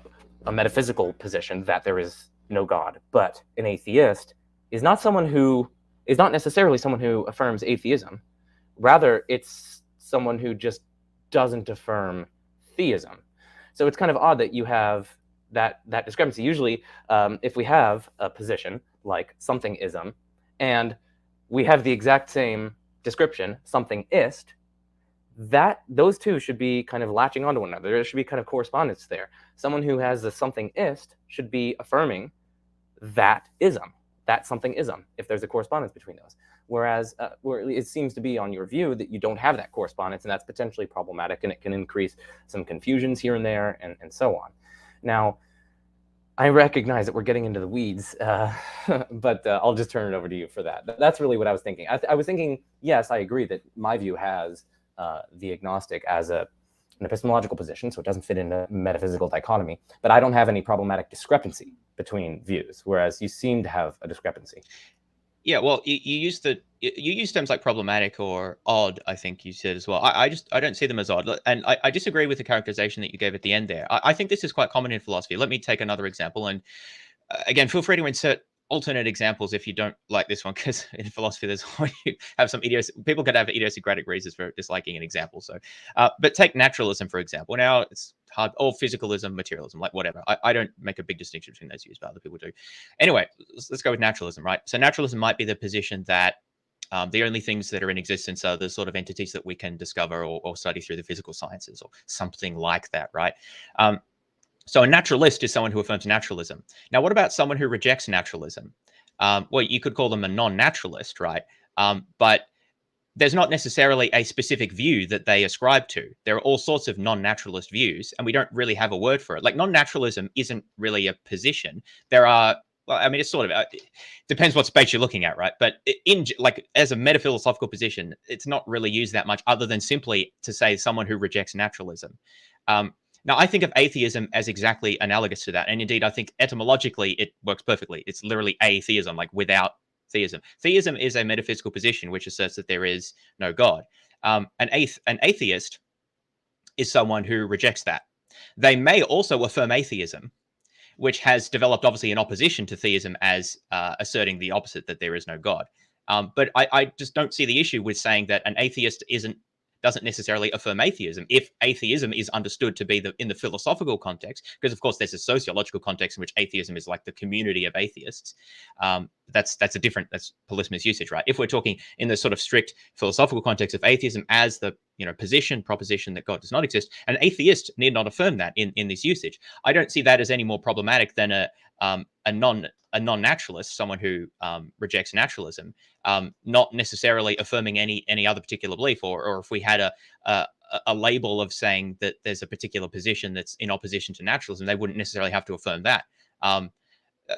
metaphysical position that there is no God. But an atheist is not necessarily someone who affirms atheism. Rather, it's someone who just doesn't affirm theism. So it's kind of odd that you have that discrepancy. Usually, if we have a position like something-ism, and we have the exact same description, something-ist, those two should be kind of latching onto one another. There should be kind of correspondence there. Someone who has the something-ist should be affirming that ism, that something-ism, if there's a correspondence between those. Whereas it seems to be on your view that you don't have that correspondence, and that's potentially problematic, and it can increase some confusions here and there, and so on. Now, I recognize that we're getting into the weeds, but I'll just turn it over to you for that. That's really what I was thinking. I was thinking, yes, I agree that my view has the agnostic as a an epistemological position, so it doesn't fit in a metaphysical dichotomy, but I don't have any problematic discrepancy between views, whereas you seem to have a discrepancy. Yeah, well, you use terms like problematic or odd, I think you said as well. I don't see them as odd. And I disagree with the characterization that you gave at the end there. I think this is quite common in philosophy. Let me take another example. And again, feel free to insert alternate examples if you don't like this one, because in philosophy, there's have some people could have idiosyncratic reasons for disliking an example. So, but take naturalism, for example. Now it's hard, or physicalism, materialism, like whatever. I don't make a big distinction between those views, but other people do. Anyway, let's go with naturalism, right? So naturalism might be the position that the only things that are in existence are the sort of entities that we can discover or study through the physical sciences or something like that, right? So a naturalist is someone who affirms naturalism. Now, what about someone who rejects naturalism? Well, you could call them a non-naturalist, right? But there's not necessarily a specific view that they ascribe to. There are all sorts of non-naturalist views, and we don't really have a word for it. Like, non-naturalism isn't really a position. There are, well, I mean, it's sort of, it depends what space you're looking at, right? But like, as a metaphilosophical position, it's not really used that much other than simply to say someone who rejects naturalism. Now, I think of atheism as exactly analogous to that. And indeed, I think etymologically, it works perfectly. It's literally atheism, like without theism. Theism is a metaphysical position which asserts that there is no God. An atheist is someone who rejects that. They may also affirm atheism, which has developed obviously in opposition to theism as asserting the opposite, that there is no God. But I just don't see the issue with saying that an atheist doesn't necessarily affirm atheism if atheism is understood to be in the philosophical context, because of course there's a sociological context in which atheism is like the community of atheists. That's polysemous usage, right? If we're talking in the sort of strict philosophical context of atheism as the proposition that God does not exist, an atheist need not affirm that in this usage. I don't see that as any more problematic than a non-naturalist, someone who rejects naturalism, not necessarily affirming any other particular belief, or if we had a label of saying that there's a particular position that's in opposition to naturalism, they wouldn't necessarily have to affirm that.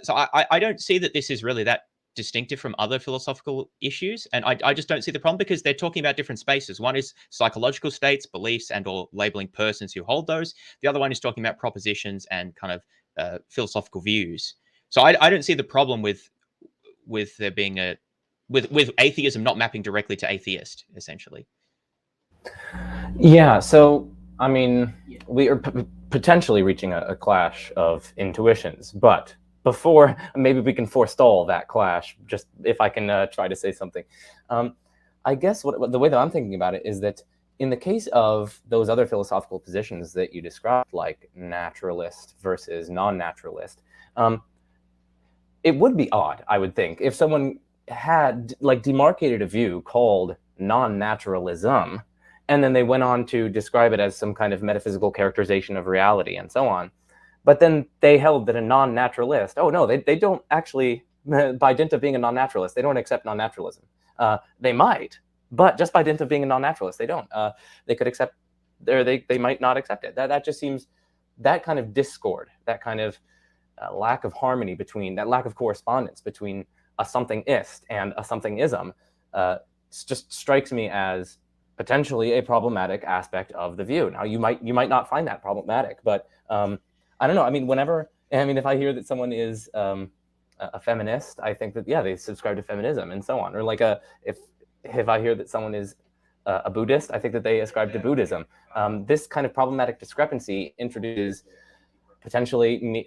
So I don't see that this is really that distinctive from other philosophical issues, and I just don't see the problem, because they're talking about different spaces. One is psychological states, beliefs, and or labeling persons who hold those. The other one is talking about propositions and kind of philosophical views. So I don't see the problem with there being with atheism not mapping directly to atheist, essentially. Yeah, so I mean, we are potentially reaching a clash of intuitions, but before, maybe we can forestall that clash, just if I can try to say something. I guess the way that I'm thinking about it is that in the case of those other philosophical positions that you described, like naturalist versus non-naturalist, it would be odd, I would think, if someone had like demarcated a view called non-naturalism, and then they went on to describe it as some kind of metaphysical characterization of reality and so on. But then they held that a non-naturalist, oh no, they don't actually, by dint of being a non-naturalist, they don't accept non-naturalism. They might, but just by dint of being a non-naturalist, they don't. They could accept, they might not accept it. That just seems, that kind of discord, that kind of lack of harmony between, that lack of correspondence between a somethingist and a something-ism just strikes me as potentially a problematic aspect of the view. Now, you might not find that problematic, but I don't know. I mean, if I hear that someone is a feminist, I think that, yeah, they subscribe to feminism and so on. Or like if I hear that someone is a Buddhist, I think that they ascribe to Buddhism. This kind of problematic discrepancy introduces potentially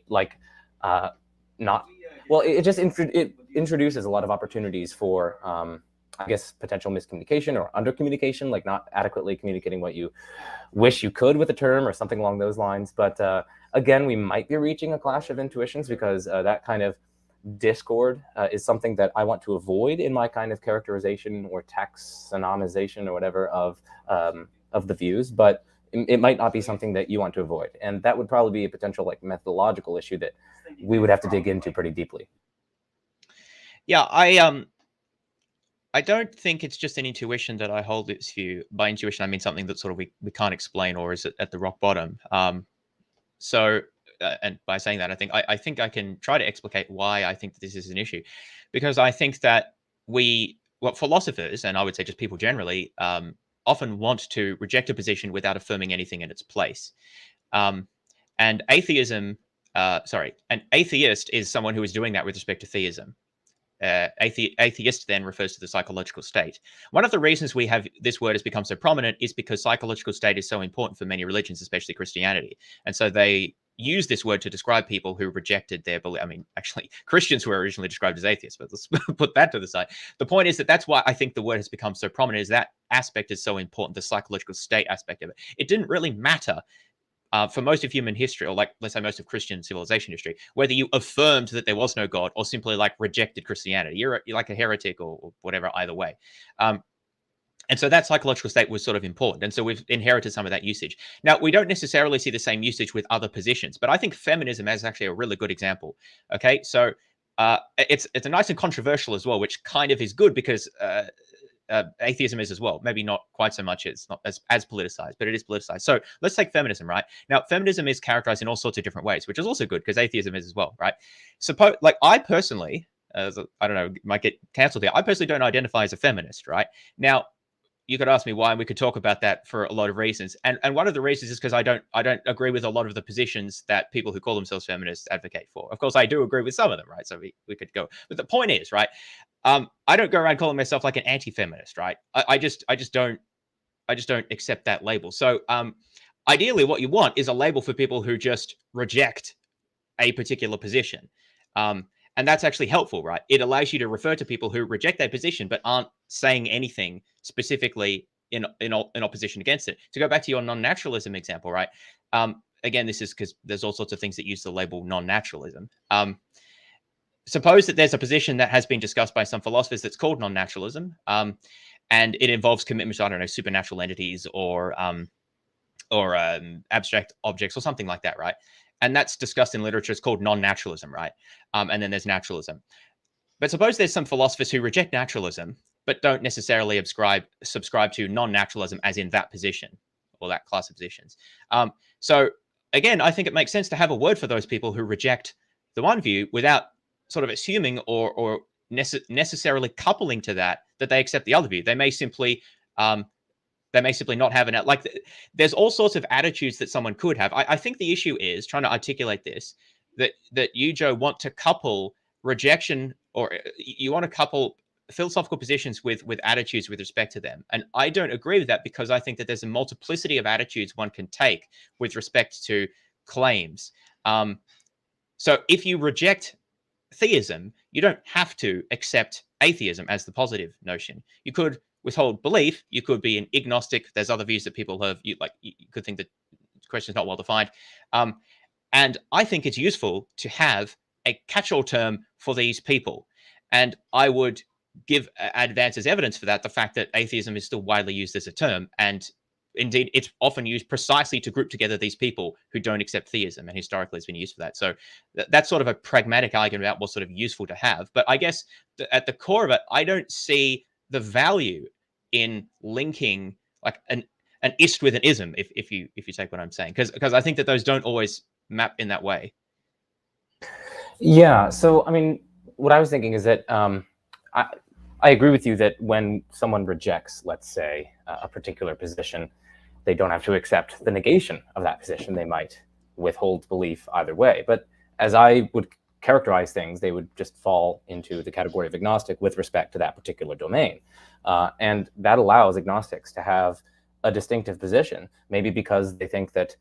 it introduces a lot of opportunities for I guess potential miscommunication or undercommunication, like not adequately communicating what you wish you could with a term or something along those lines. But again, we might be reaching a clash of intuitions, because that kind of discord is something that I want to avoid in my kind of characterization or taxonomization or whatever of the views. But it might not be something that you want to avoid, and that would probably be a potential like methodological issue that we would have to dig into pretty deeply. Yeah, I don't think it's just an intuition that I hold this view. By intuition, I mean something that sort of we can't explain, or is at the rock bottom. And by saying that, I think I can try to explicate why I think that this is an issue, because I think that philosophers, and I would say just people generally, often want to reject a position without affirming anything in its place. And atheism, an atheist is someone who is doing that with respect to theism. Atheist then refers to the psychological state. One of the reasons we have this word has become so prominent is because psychological state is so important for many religions, especially Christianity. And so they use this word to describe people who rejected their belief. I mean, actually, Christians were originally described as atheists, but let's put that to the side. The point is that that's why I think the word has become so prominent, is that aspect is so important, the psychological state aspect of it. It didn't really matter for most of human history, or like, let's say most of Christian civilization history, whether you affirmed that there was no God or simply like rejected Christianity. You're like a heretic or whatever, either way. And so that psychological state was sort of important. And so we've inherited some of that usage. Now, we don't necessarily see the same usage with other positions, but I think feminism is actually a really good example. Okay, so it's a nice and controversial as well, which kind of is good because atheism is as well. Maybe not quite so much. It's not as politicized, but it is politicized. So let's take feminism, right? Now, feminism is characterized in all sorts of different ways, which is also good because atheism is as well, right? Suppose, like, I personally, I don't know, might get canceled here. I personally don't identify as a feminist, right? Now, you could ask me why, and we could talk about that for a lot of reasons. And one of the reasons is because I don't agree with a lot of the positions that people who call themselves feminists advocate for. Of course, I do agree with some of them, right? So we could go. But the point is, right? I don't go around calling myself like an anti-feminist, right? I just don't accept that label. So ideally, what you want is a label for people who just reject a particular position. And that's actually helpful, right? It allows you to refer to people who reject their position but aren't saying anything specifically in opposition against it. To go back to your non-naturalism example, right? Again, this is because there's all sorts of things that use the label non-naturalism. Suppose that there's a position that has been discussed by some philosophers that's called non-naturalism, and it involves commitment to, I don't know, supernatural entities or abstract objects or something like that, right? And that's discussed in literature. It's called non-naturalism, right? And then there's naturalism. But suppose there's some philosophers who reject naturalism, but don't necessarily subscribe to non-naturalism as in that position or that class of positions. So again, I think it makes sense to have a word for those people who reject the one view without sort of assuming or necessarily coupling to that they accept the other view. They may simply not have an, like, there's all sorts of attitudes that someone could have. I think the issue is trying to articulate this, that you, Joe, want to couple rejection, or you want to couple philosophical positions with attitudes with respect to them. And I don't agree with that, because I think that there's a multiplicity of attitudes one can take with respect to claims. So if you reject theism, you don't have to accept atheism as the positive notion. You could withhold belief. You could be an agnostic. There's other views that people have. You could think that the question is not well defined. And I think it's useful to have a catch-all term for these people. And I would advance as evidence for that the fact that atheism is still widely used as a term. And indeed, it's often used precisely to group together these people who don't accept theism. And historically, it's been used for that. So that's sort of a pragmatic argument about what's sort of useful to have. But I guess at the core of it, I don't see the value in linking like an ist with an ism, if you take what I'm saying, because I think that those don't always map in that way. Yeah. So I mean, what I was thinking is that I agree with you that when someone rejects, let's say, a particular position, they don't have to accept the negation of that position. They might withhold belief either way. But as I would characterize things, they would just fall into the category of agnostic with respect to that particular domain. And that allows agnostics to have a distinctive position, maybe because they think that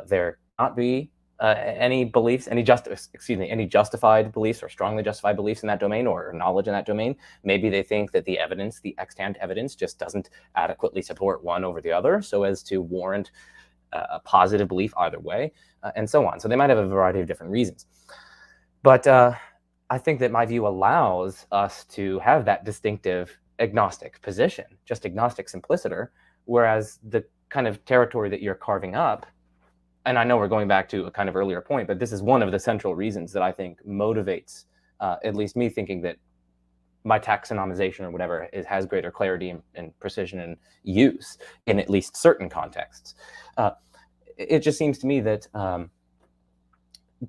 there cannot be any beliefs, any justified beliefs or strongly justified beliefs in that domain or knowledge in that domain. Maybe they think that the evidence, the extant evidence, just doesn't adequately support one over the other so as to warrant a positive belief either way, and so on. So they might have a variety of different reasons. But I think that my view allows us to have that distinctive agnostic position, just agnostic simpliciter, whereas the kind of territory that you're carving up, and I know we're going back to a kind of earlier point, but this is one of the central reasons that I think motivates at least me thinking that my taxonomization or whatever has greater clarity and precision and use in at least certain contexts. It just seems to me that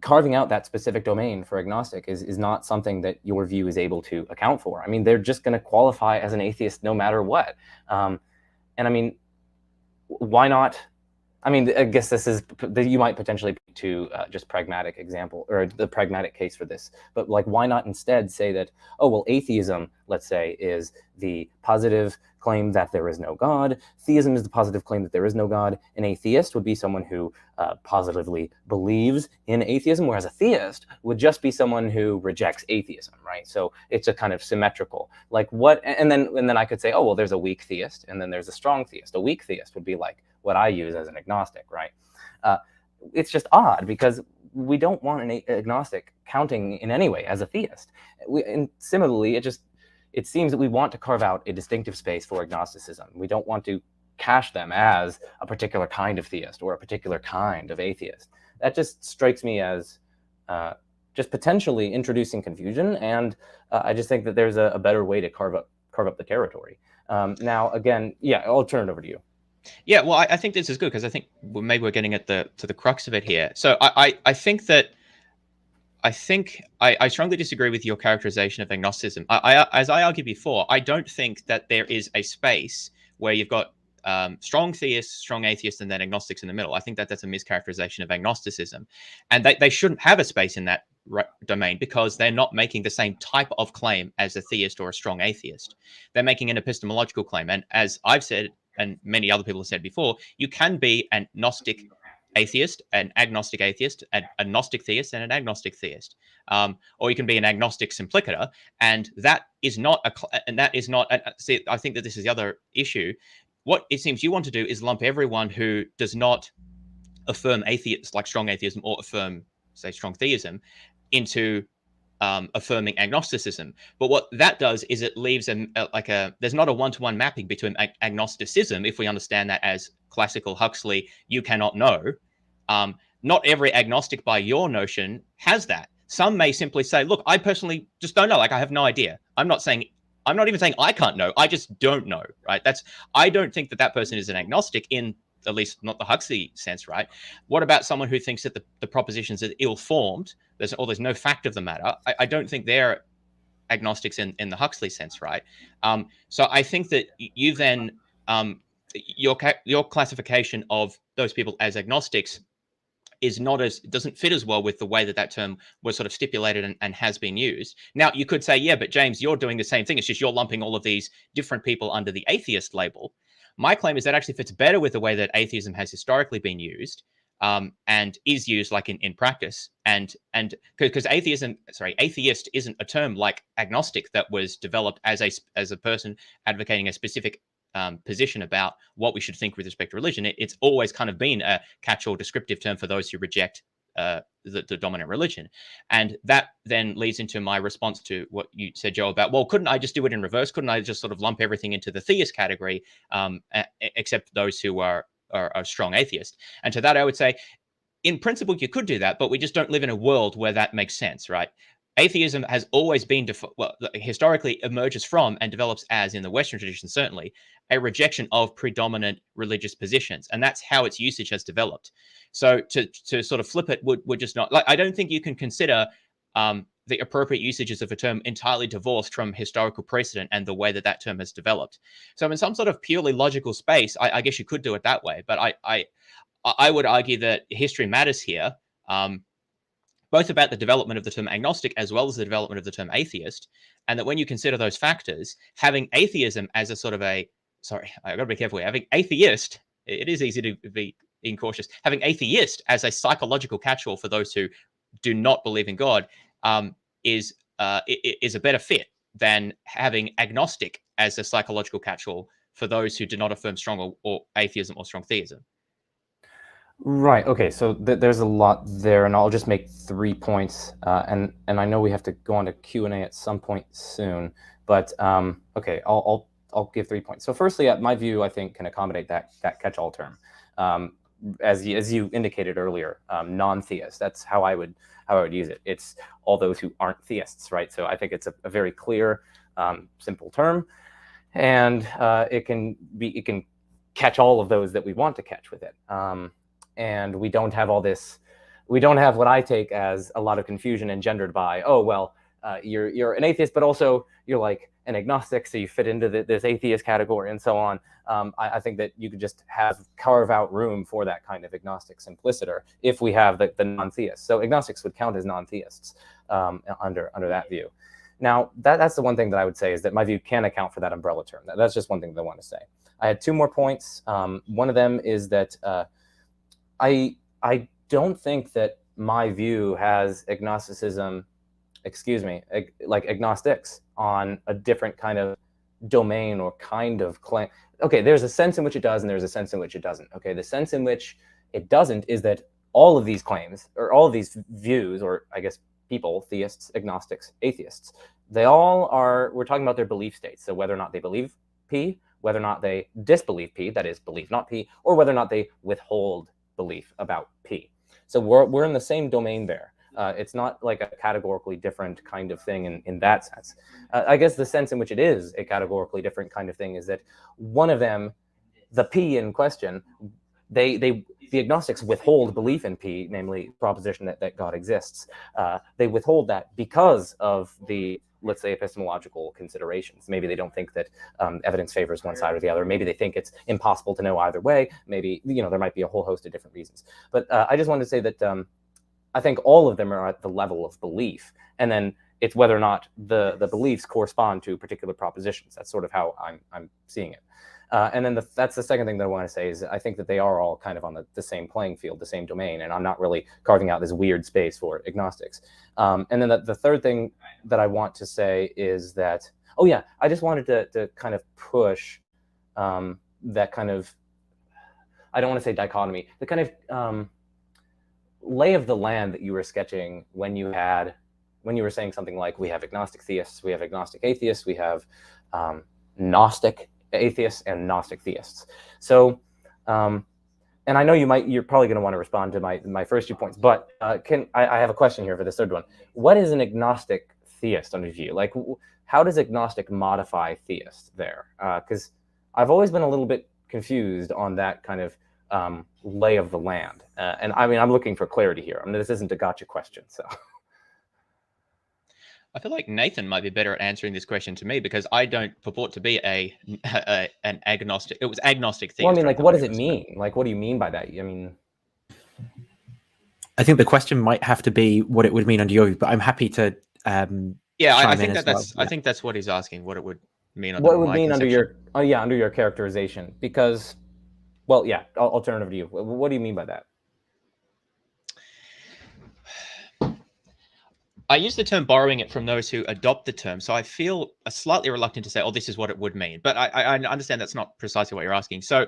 carving out that specific domain for agnostic is not something that your view is able to account for. I mean, they're just going to qualify as an atheist no matter what. And I mean, why not? I mean, I guess this is, you might potentially be to just pragmatic example, or the pragmatic case for this, but like, why not instead say that, oh, well, atheism, let's say, is the positive claim that there is no God. Theism is the positive claim that there is no God. An atheist would be someone who positively believes in atheism, whereas a theist would just be someone who rejects atheism, right? So it's a kind of symmetrical, like what, and then I could say, oh, well, there's a weak theist, and then there's a strong theist. A weak theist would be like what I use as an agnostic, right? It's just odd because we don't want an agnostic counting in any way as a theist. And similarly, it seems that we want to carve out a distinctive space for agnosticism. We don't want to cache them as a particular kind of theist or a particular kind of atheist. That just strikes me as just potentially introducing confusion, and I just think that there's a better way to carve up the territory. Now, again, yeah, I'll turn it over to you. Yeah, well, I think this is good because I think maybe we're getting at to the crux of it here. So I think that I strongly disagree with your characterization of agnosticism. As I argued before, I don't think that there is a space where you've got strong theists, strong atheists, and then agnostics in the middle. I think that that's a mischaracterization of agnosticism, and they shouldn't have a space in that domain because they're not making the same type of claim as a theist or a strong atheist. They're making an epistemological claim, and as I've said, and many other people have said before, you can be an Gnostic atheist, an agnostic atheist, a Gnostic theist, and an agnostic theist, or you can be an agnostic simplicator, and that is not see, I think that this is the other issue. What it seems you want to do is lump everyone who does not affirm atheists like strong atheism or affirm, say, strong theism into affirming agnosticism. But what that does is it leaves there's not a one-to-one mapping between agnosticism, if we understand that as classical Huxley, you cannot know. Not every agnostic by your notion has that. Some may simply say, look, I personally just don't know. Like, I have no idea. I'm not even saying I can't know. I just don't know, right? I don't think that person is an agnostic in at least not the Huxley sense, right? What about someone who thinks that the propositions are ill-formed? There's no fact of the matter. I don't think they're agnostics in the Huxley sense, right? So I think that you then your classification of those people as agnostics doesn't fit as well with the way that term was sort of stipulated and has been used. Now, you could say, yeah, but James, you're doing the same thing. It's just you're lumping all of these different people under the atheist label. My claim is that actually fits better with the way that atheism has historically been used, and is used like in practice. And because atheist isn't a term like agnostic that was developed as a person advocating a specific position about what we should think with respect to religion. It's always kind of been a catch-all descriptive term for those who reject the dominant religion. And that then leads into my response to what you said, Joe, about, well, couldn't I just do it in reverse? Couldn't I just sort of lump everything into the theist category, except those who are strong atheist? And to that, I would say, in principle, you could do that, but we just don't live in a world where that makes sense, right? Atheism has always been, historically emerges from and develops as, in the Western tradition, certainly, a rejection of predominant religious positions. And that's how its usage has developed. So to sort of flip it would just not, like, I don't think you can consider the appropriate usages of a term entirely divorced from historical precedent and the way that term has developed. So in some sort of purely logical space, I guess you could do it that way. But I would argue that history matters here, both about the development of the term agnostic as well as the development of the term atheist, and that when you consider those factors, having atheism as a sort of I've got to be careful here, having atheist, it is easy to be incautious, having atheist as a psychological catch-all for those who do not believe in God is a better fit than having agnostic as a psychological catch-all for those who do not affirm strong or atheism or strong theism. Right. Okay. So there's a lot there, and I'll just make 3 points. And I know we have to go on to Q&A at some point soon, but okay, I'll give 3 points. So firstly, my view, I think, can accommodate that catch-all term, as you indicated earlier, non-theist. That's how I would use it. It's all those who aren't theists, right? So I think it's a very clear, simple term, and it can catch all of those that we want to catch with it. And we don't have all this, we don't have what I take as a lot of confusion engendered by, oh, well, you're an atheist, but also you're like an agnostic, so you fit into this atheist category and so on. I think that you could just carve out room for that kind of agnostic simpliciter if we have the non-theists. So agnostics would count as non-theists under that view. Now, that's the one thing that I would say is that my view can account for that umbrella term. That's just one thing that I want to say. I had two more points. One of them is that I don't think that my view has agnosticism, like agnostics on a different kind of domain or kind of claim. Okay, there's a sense in which it does and there's a sense in which it doesn't. Okay, the sense in which it doesn't is that all of these claims, or all of these views, or I guess people, theists, agnostics, atheists, they all are, we're talking about their belief states. So whether or not they believe P, whether or not they disbelieve P, that is, believe not P, or whether or not they withhold belief about P. So we're in the same domain there. It's not like a categorically different kind of thing in that sense. I guess the sense in which it is a categorically different kind of thing is that one of them, the P in question, the agnostics withhold belief in P, namely proposition that God exists. They withhold that because of the, let's say, epistemological considerations. Maybe they don't think that evidence favors one side or the other. Maybe they think it's impossible to know either way. Maybe, there might be a whole host of different reasons. But I just wanted to say that I think all of them are at the level of belief. And then it's whether or not the beliefs correspond to particular propositions. That's sort of how I'm seeing it. And then that's the second thing that I want to say is I think that they are all kind of on the same playing field, the same domain, and I'm not really carving out this weird space for agnostics. And then the third thing that I want to say is that, oh yeah, I just wanted to kind of push that kind of, I don't want to say dichotomy, the kind of lay of the land that you were sketching when you were saying something like, we have agnostic theists, we have agnostic atheists, we have Gnostic atheists and Gnostic theists. So, and I know you're probably going to want to respond to my first 2 points, but I have a question here for this third one. What is an agnostic theist under view? Like, how does agnostic modify theist there? Because I've always been a little bit confused on that kind of lay of the land. And I mean, I'm looking for clarity here. I mean, this isn't a gotcha question, so. I feel like Nathan might be better at answering this question to me because I don't purport to be an agnostic. It was agnostic theist. Well, I mean, like, what does it mean? Like, what do you mean by that? I mean, I think the question might have to be what it would mean under your view, but I'm happy to. Yeah, I think that's. I think that's what he's asking. What it would mean. What it would mean under your under your characterization? Because, well, yeah, I'll turn it over to you. What do you mean by that? I use the term borrowing it from those who adopt the term, so I feel slightly reluctant to say, oh, this is what it would mean. But I understand that's not precisely what you're asking. So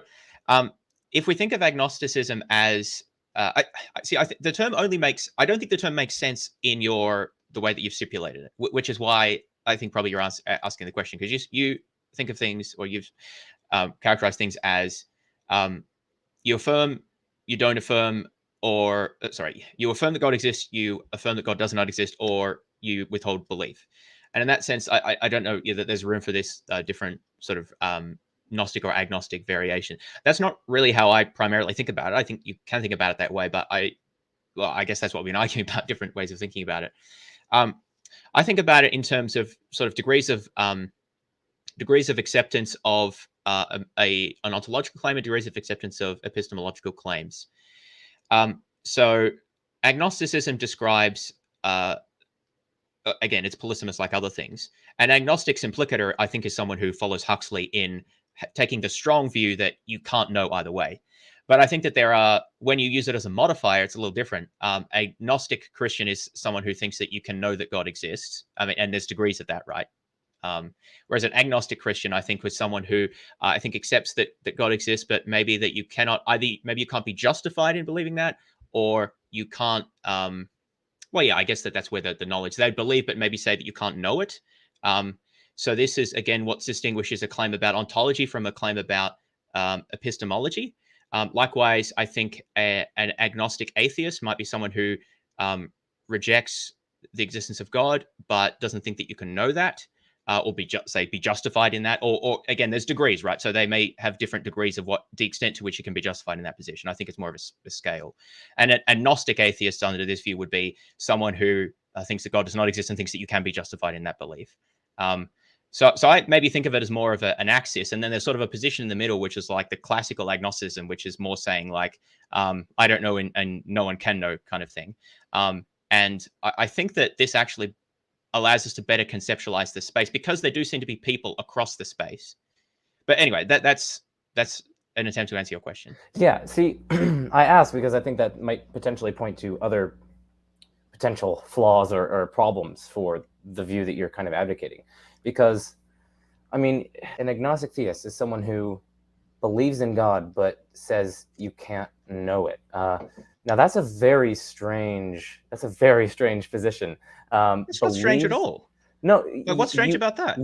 if we think of agnosticism as, the term only makes, I don't think the term makes sense in the way that you've stipulated it, which is why I think probably you're asking the question, because you think of things, or you've characterized things as you affirm, you don't affirm, or you affirm that God exists, you affirm that God does not exist, or you withhold belief. And in that sense, I don't know that there's room for this different sort of Gnostic or agnostic variation. That's not really how I primarily think about it. I think you can think about it that way, but I guess that's what we've been arguing about, different ways of thinking about it. I think about it in terms of sort of degrees of acceptance of an ontological claim and degrees of acceptance of epistemological claims. So agnosticism describes, again, it's polysemous like other things. An agnostic implicator, I think, is someone who follows Huxley in taking the strong view that you can't know either way. But I think that when you use it as a modifier, it's a little different. A Gnostic Christian is someone who thinks that you can know that God exists. I mean, and there's degrees of that, right? Whereas an agnostic Christian, I think, was someone who I think accepts that God exists, but maybe that you cannot maybe you can't be justified in believing that, or you can't. Well, yeah, I guess that's where the knowledge they believe, but maybe say that you can't know it. So this is again what distinguishes a claim about ontology from a claim about epistemology. Likewise, I think an agnostic atheist might be someone who rejects the existence of God, but doesn't think that you can know that. Or be justified in that, or again, there's degrees, right? So they may have different degrees of the extent to which you can be justified in that position. I think it's more of a scale. And a Gnostic atheist under this view would be someone who thinks that God does not exist and thinks that you can be justified in that belief. So I maybe think of it as more of an axis, and then there's sort of a position in the middle, which is like the classical agnosticism, which is more saying like, I don't know and no one can know kind of thing. And I think that this actually allows us to better conceptualize the space, because there do seem to be people across the space. But anyway, that's an attempt to answer your question. Yeah, see, I asked because I think that might potentially point to other potential flaws or problems for the view that you're kind of advocating. Because, I mean, an agnostic theist is someone who believes in God but says you can't know it. Now that's a very strange position. It's not strange at all. No, like, what's strange about that?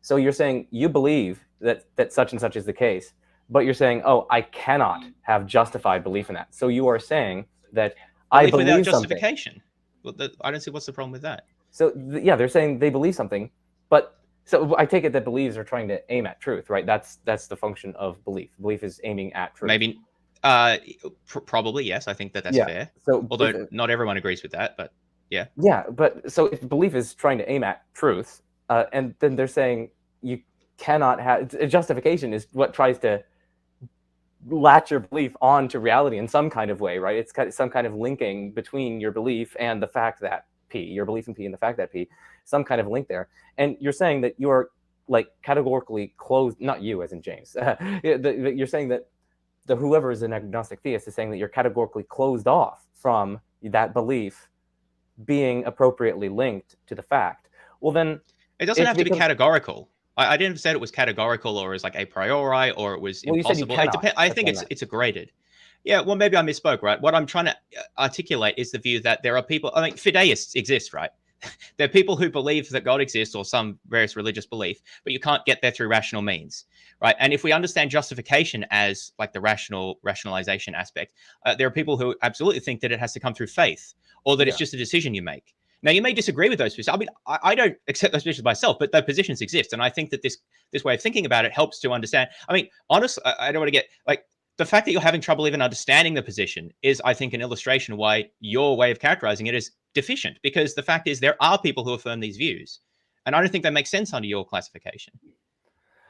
So you're saying you believe that such and such is the case, but you're saying, oh, I cannot have justified belief in that. So you are saying that I believe without something. Justification. Well, I don't see what's the problem with that. So yeah, they're saying they believe something, but so I take it that beliefs are trying to aim at truth, right? That's the function of belief. Belief is aiming at truth. Maybe, probably yes. I think that's fair. So although not everyone agrees with that, but yeah. Yeah, but so if belief is trying to aim at truth, and then they're saying you cannot have justification is what tries to latch your belief onto reality in some kind of way, right? It's some kind of linking between your belief and the fact that P, your belief in P and the fact that P, some kind of link there. And you're saying that you're like categorically closed, not you as in James, you're saying that whoever is an agnostic theist is saying that you're categorically closed off from that belief being appropriately linked to the fact. Well, then it doesn't have to be categorical. I didn't say it was categorical or as like a priori or it was impossible. It depends. I think it's graded. Yeah, well, maybe I misspoke, right? What I'm trying to articulate is the view that there are people, I mean, fideists exist, right? There are people who believe that God exists or some various religious belief, but you can't get there through rational means, right? And if we understand justification as like the rationalization aspect, there are people who absolutely think that it has to come through faith or that it's just a decision you make. Now, you may disagree with those positions. I mean, I don't accept those positions myself, but those positions exist. And I think that this way of thinking about it helps to understand. I mean, honestly, I don't want to get like the fact that you're having trouble even understanding the position is, I think, an illustration of why your way of characterizing it is deficient, because the fact is there are people who affirm these views. And I don't think that makes sense under your classification.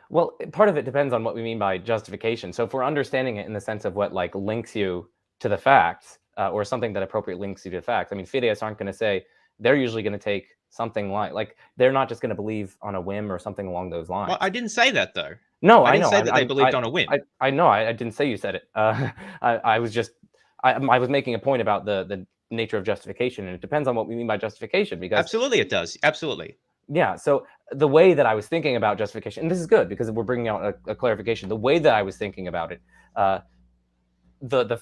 Well, part of it depends on what we mean by justification. So if we're understanding it in the sense of what like links you to the facts or something that appropriately links you to the facts, I mean, fideists aren't going to say, they're usually going to take something like they're not just going to believe on a whim or something along those lines. Well, I didn't say that though. No, I know. Didn't say that they believed on a whim. I know. I didn't say you said it. I was just I was making a point about the nature of justification, and it depends on what we mean by justification. Because absolutely, it does. Absolutely. Yeah. So the way that I was thinking about justification, and this is good because we're bringing out a clarification. The way that I was thinking about it, the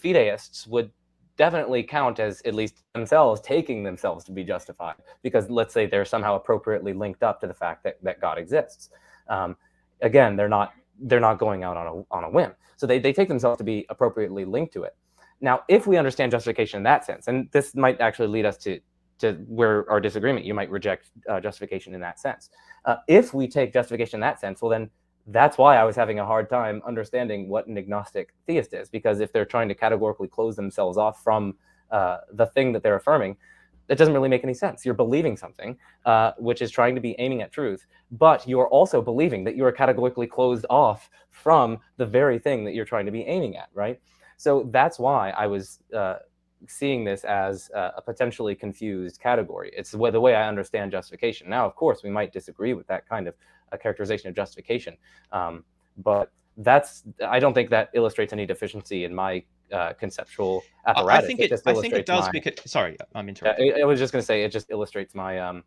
fideists would definitely count as at least themselves taking themselves to be justified, because let's say they're somehow appropriately linked up to the fact that God exists. Again, they're not going out on a whim, so they take themselves to be appropriately linked to it. Now, if we understand justification in that sense, and this might actually lead us to where our disagreement, you might reject justification in that sense. If we take justification in that sense, well then that's why I was having a hard time understanding what an agnostic theist is, because if they're trying to categorically close themselves off from the thing that they're affirming, it doesn't really make any sense. You're believing something which is trying to be aiming at truth, but you're also believing that you are categorically closed off from the very thing that you're trying to be aiming at, right? So that's why I was seeing this as a potentially confused category. It's the way I understand justification. Now, of course, we might disagree with that kind of a characterization of justification, but I don't think that illustrates any deficiency in my conceptual apparatus. I think it does because, sorry, I'm interrupting. I was just going to say it just illustrates my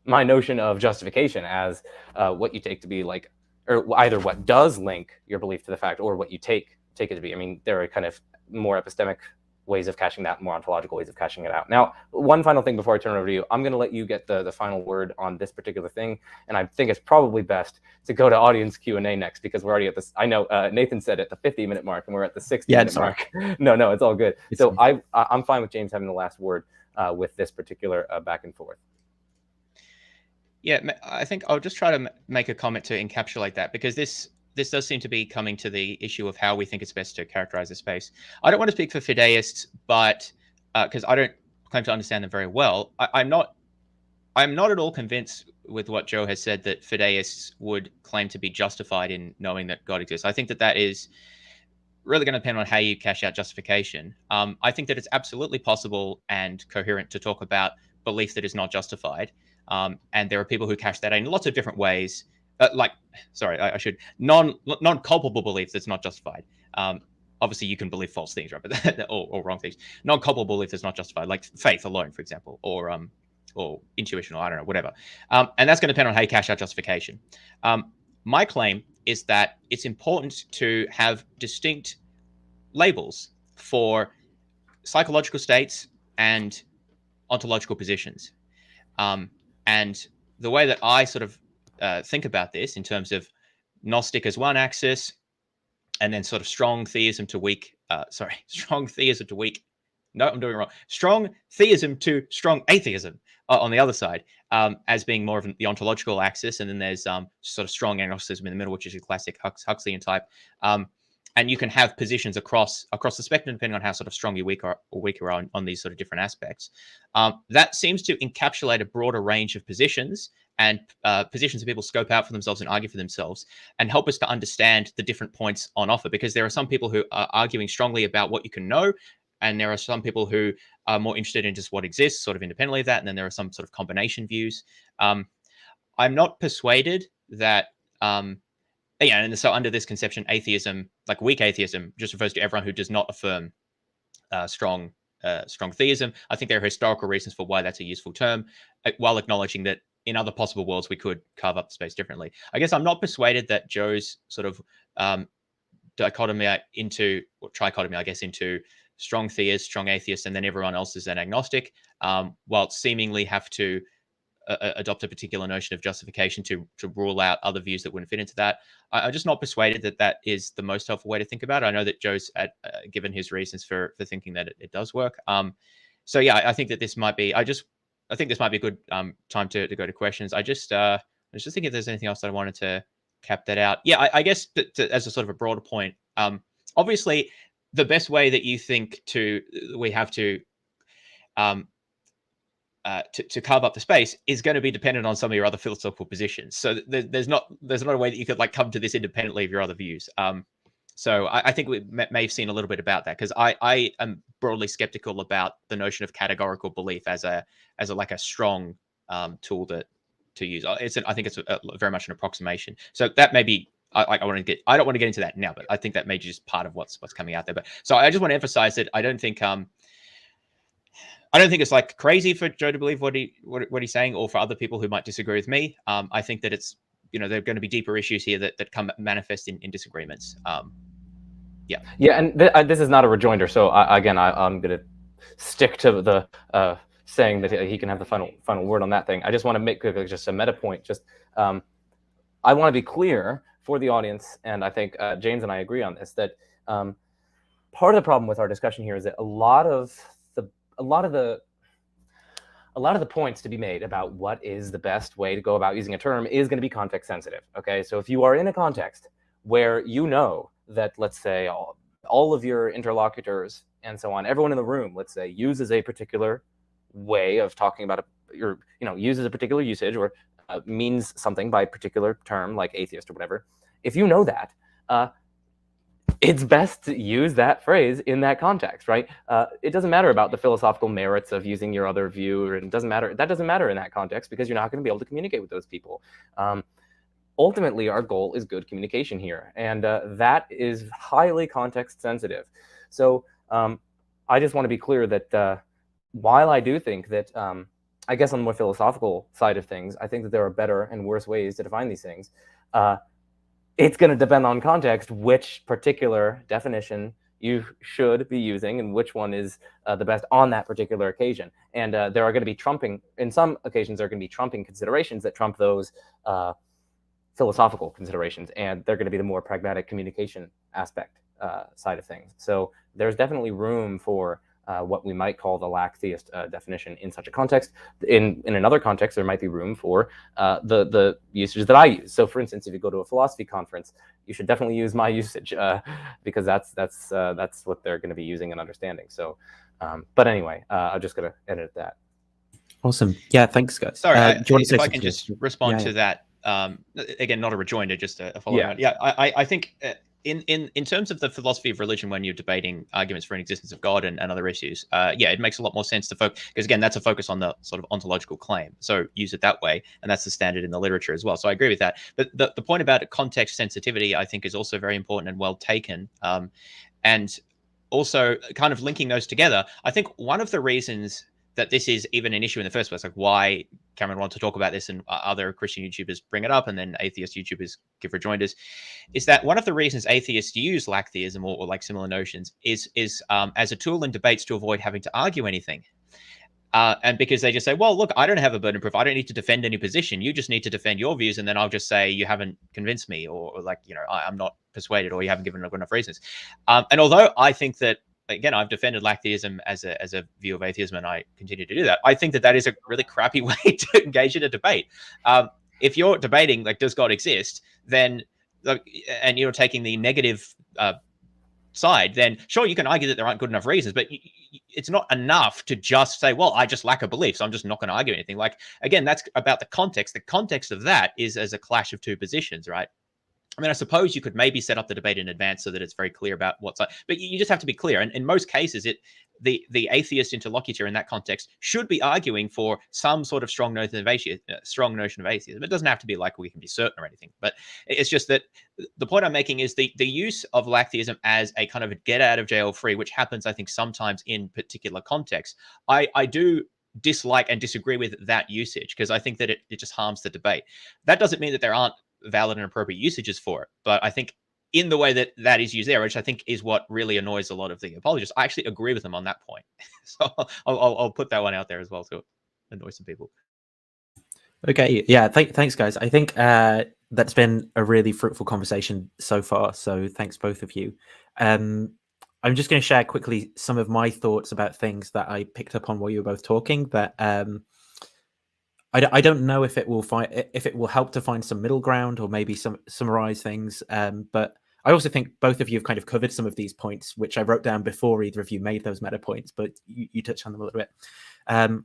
my notion of justification as what you take to be like, or either what does link your belief to the fact or what you take it to be. I mean, there are kind of more epistemic ways of caching that, more ontological ways of caching it out. Now, one final thing before I turn it over to you, I'm going to let you get the final word on this particular thing, and I think it's probably best to go to audience Q&A next, because we're already at this. I know Nathan said at the 50-minute mark, and we're at the 60-minute mark. No, it's all good. So I'm fine with James having the last word with this particular back and forth. Yeah, I think I'll just try to make a comment to encapsulate that, because this does seem to be coming to the issue of how we think it's best to characterize the space. I don't want to speak for fideists, but because I don't claim to understand them very well. I'm not at all convinced with what Joe has said that fideists would claim to be justified in knowing that God exists. I think that is really going to depend on how you cash out justification. I think that it's absolutely possible and coherent to talk about belief that is not justified. And there are people who cash that in lots of different ways. Non-culpable belief that's not justified. Obviously, you can believe false things, right? But or wrong things. Non-culpable belief that's not justified, like faith alone, for example, or intuition, or I don't know, whatever. And that's going to depend on how you cash out justification. My claim is that it's important to have distinct labels for psychological states and ontological positions. And the way that I sort of think about this in terms of Gnostic as one axis, and then sort of strong theism to weak, no, I'm doing it wrong. Strong theism to strong atheism on the other side, as being more of the ontological axis. And then there's sort of strong agnosticism in the middle, which is a classic Huxleyan type. And you can have positions across the spectrum, depending on how sort of strong you weaker on these sort of different aspects. That seems to encapsulate a broader range of positions, and positions that people scope out for themselves and argue for themselves, and help us to understand the different points on offer. Because there are some people who are arguing strongly about what you can know, and there are some people who are more interested in just what exists, sort of independently of that. And then there are some sort of combination views. I'm not persuaded that, and so under this conception, atheism, like weak atheism, just refers to everyone who does not affirm strong theism. I think there are historical reasons for why that's a useful term, while acknowledging that in other possible worlds we could carve up the space differently. I guess I'm not persuaded that Joe's sort of trichotomy, I guess, into strong theist, strong atheist, and then everyone else is an agnostic, while seemingly have to adopt a particular notion of justification to rule out other views that wouldn't fit into that. I'm just not persuaded that is the most helpful way to think about it. I know that Joe's given his reasons for thinking that it does work. So yeah, I think that this might be. I think this might be a good time to go to questions. I was just thinking if there's anything else that I wanted to cap that out. Yeah, I guess as a sort of a broader point, obviously the best way that you think we have to carve up the space is going to be dependent on some of your other philosophical positions. So there's not a way that you could like come to this independently of your other views. So I think we may have seen a little bit about that, because I am broadly skeptical about the notion of categorical belief as a strong tool to use. I think it's very much an approximation. So that may be. I don't want to get into that now, but I think that may be just part of what's coming out there. But so I just want to emphasize that I don't think it's like crazy for Joe to believe what he's saying, or for other people who might disagree with me. I think that it's, there are going to be deeper issues here that come manifest in disagreements. Yeah, and this is not a rejoinder. So I'm going to stick to the saying that he can have the final word on that thing. I just want to make just a meta point. Just I want to be clear for the audience, and I think James and I agree on this, that part of the problem with our discussion here is that a lot of the points to be made about what is the best way to go about using a term is going to be context sensitive. Okay, so if you are in a context where you know that, let's say, all of your interlocutors and so on, everyone in the room, let's say, uses a particular way of talking about uses a particular usage, or means something by a particular term like atheist or whatever. If you know that, it's best to use that phrase in that context, right? It doesn't matter about the philosophical merits of using your other view, or it doesn't matter. That doesn't matter in that context, because you're not going to be able to communicate with those people. Ultimately, our goal is good communication here, and that is highly context sensitive. So I just want to be clear that while I do think that, I guess on the more philosophical side of things, I think that there are better and worse ways to define these things. It's going to depend on context which particular definition you should be using and which one is the best on that particular occasion. And there are going to be in some occasions, there are going to be trumping considerations that trump those philosophical considerations, and they're going to be the more pragmatic communication aspect side of things. So there's definitely room for what we might call the lack theist definition in such a context. In another context, there might be room for the usage that I use. So, for instance, if you go to a philosophy conference, you should definitely use my usage, because that's what they're going to be using and understanding. So, But anyway, I'm just going to edit that. Awesome. Yeah, thanks, guys. Sorry, do you want to say if I something? can just respond to that. Again, not a rejoinder, just a follow-on. Yeah, I think in terms of the philosophy of religion, when you're debating arguments for an existence of God and other issues, yeah, it makes a lot more sense to focus, because again, that's a focus on the sort of ontological claim. So use it that way, and that's the standard in the literature as well. So I agree with that. But the point about context sensitivity, I think, is also very important and well taken. And also kind of linking those together, I think one of the reasons that this is even an issue in the first place, like why Cameron wanted to talk about this and other Christian YouTubers bring it up and then atheist YouTubers give rejoinders, is that one of the reasons atheists use lacktheism or like similar notions is as a tool in debates to avoid having to argue anything. And because they just say, well, look, I don't have a burden of proof. I don't need to defend any position. You just need to defend your views. And then I'll just say, you haven't convinced me, or like, I'm not persuaded, or you haven't given enough reasons. And although I think that, again, I've defended lacktheism as a view of atheism, and I continue to do that, I think that is a really crappy way to engage in a debate. If you're debating, like, does God exist, then, and you're taking the negative side, then sure, you can argue that there aren't good enough reasons, but it's not enough to just say, well, I just lack a belief, so I'm just not going to argue anything. Like, again, that's about the context. The context of that is as a clash of two positions, right? I mean, I suppose you could maybe set up the debate in advance so that it's very clear about what's like, but you just have to be clear. And in most cases, the atheist interlocutor in that context should be arguing for some sort of strong notion of atheism. It doesn't have to be like we can be certain or anything, but it's just that the point I'm making is the use of lacktheism as a kind of a get out of jail free, which happens, I think, sometimes in particular contexts. I do dislike and disagree with that usage, because I think that it just harms the debate. That doesn't mean that there aren't valid and appropriate usages for it, but I think in the way that is used there, which I think is what really annoys a lot of the apologists, I actually agree with them on that point. So I'll put that one out there as well to annoy some people. Okay, yeah, thanks, guys. I think that's been a really fruitful conversation so far, so thanks both of you. I'm just going to share quickly some of my thoughts about things that I picked up on while you were both talking, that I don't know if it will help to find some middle ground or maybe summarize things. But I also think both of you have kind of covered some of these points, which I wrote down before either of you made those meta points, but you touched on them a little bit.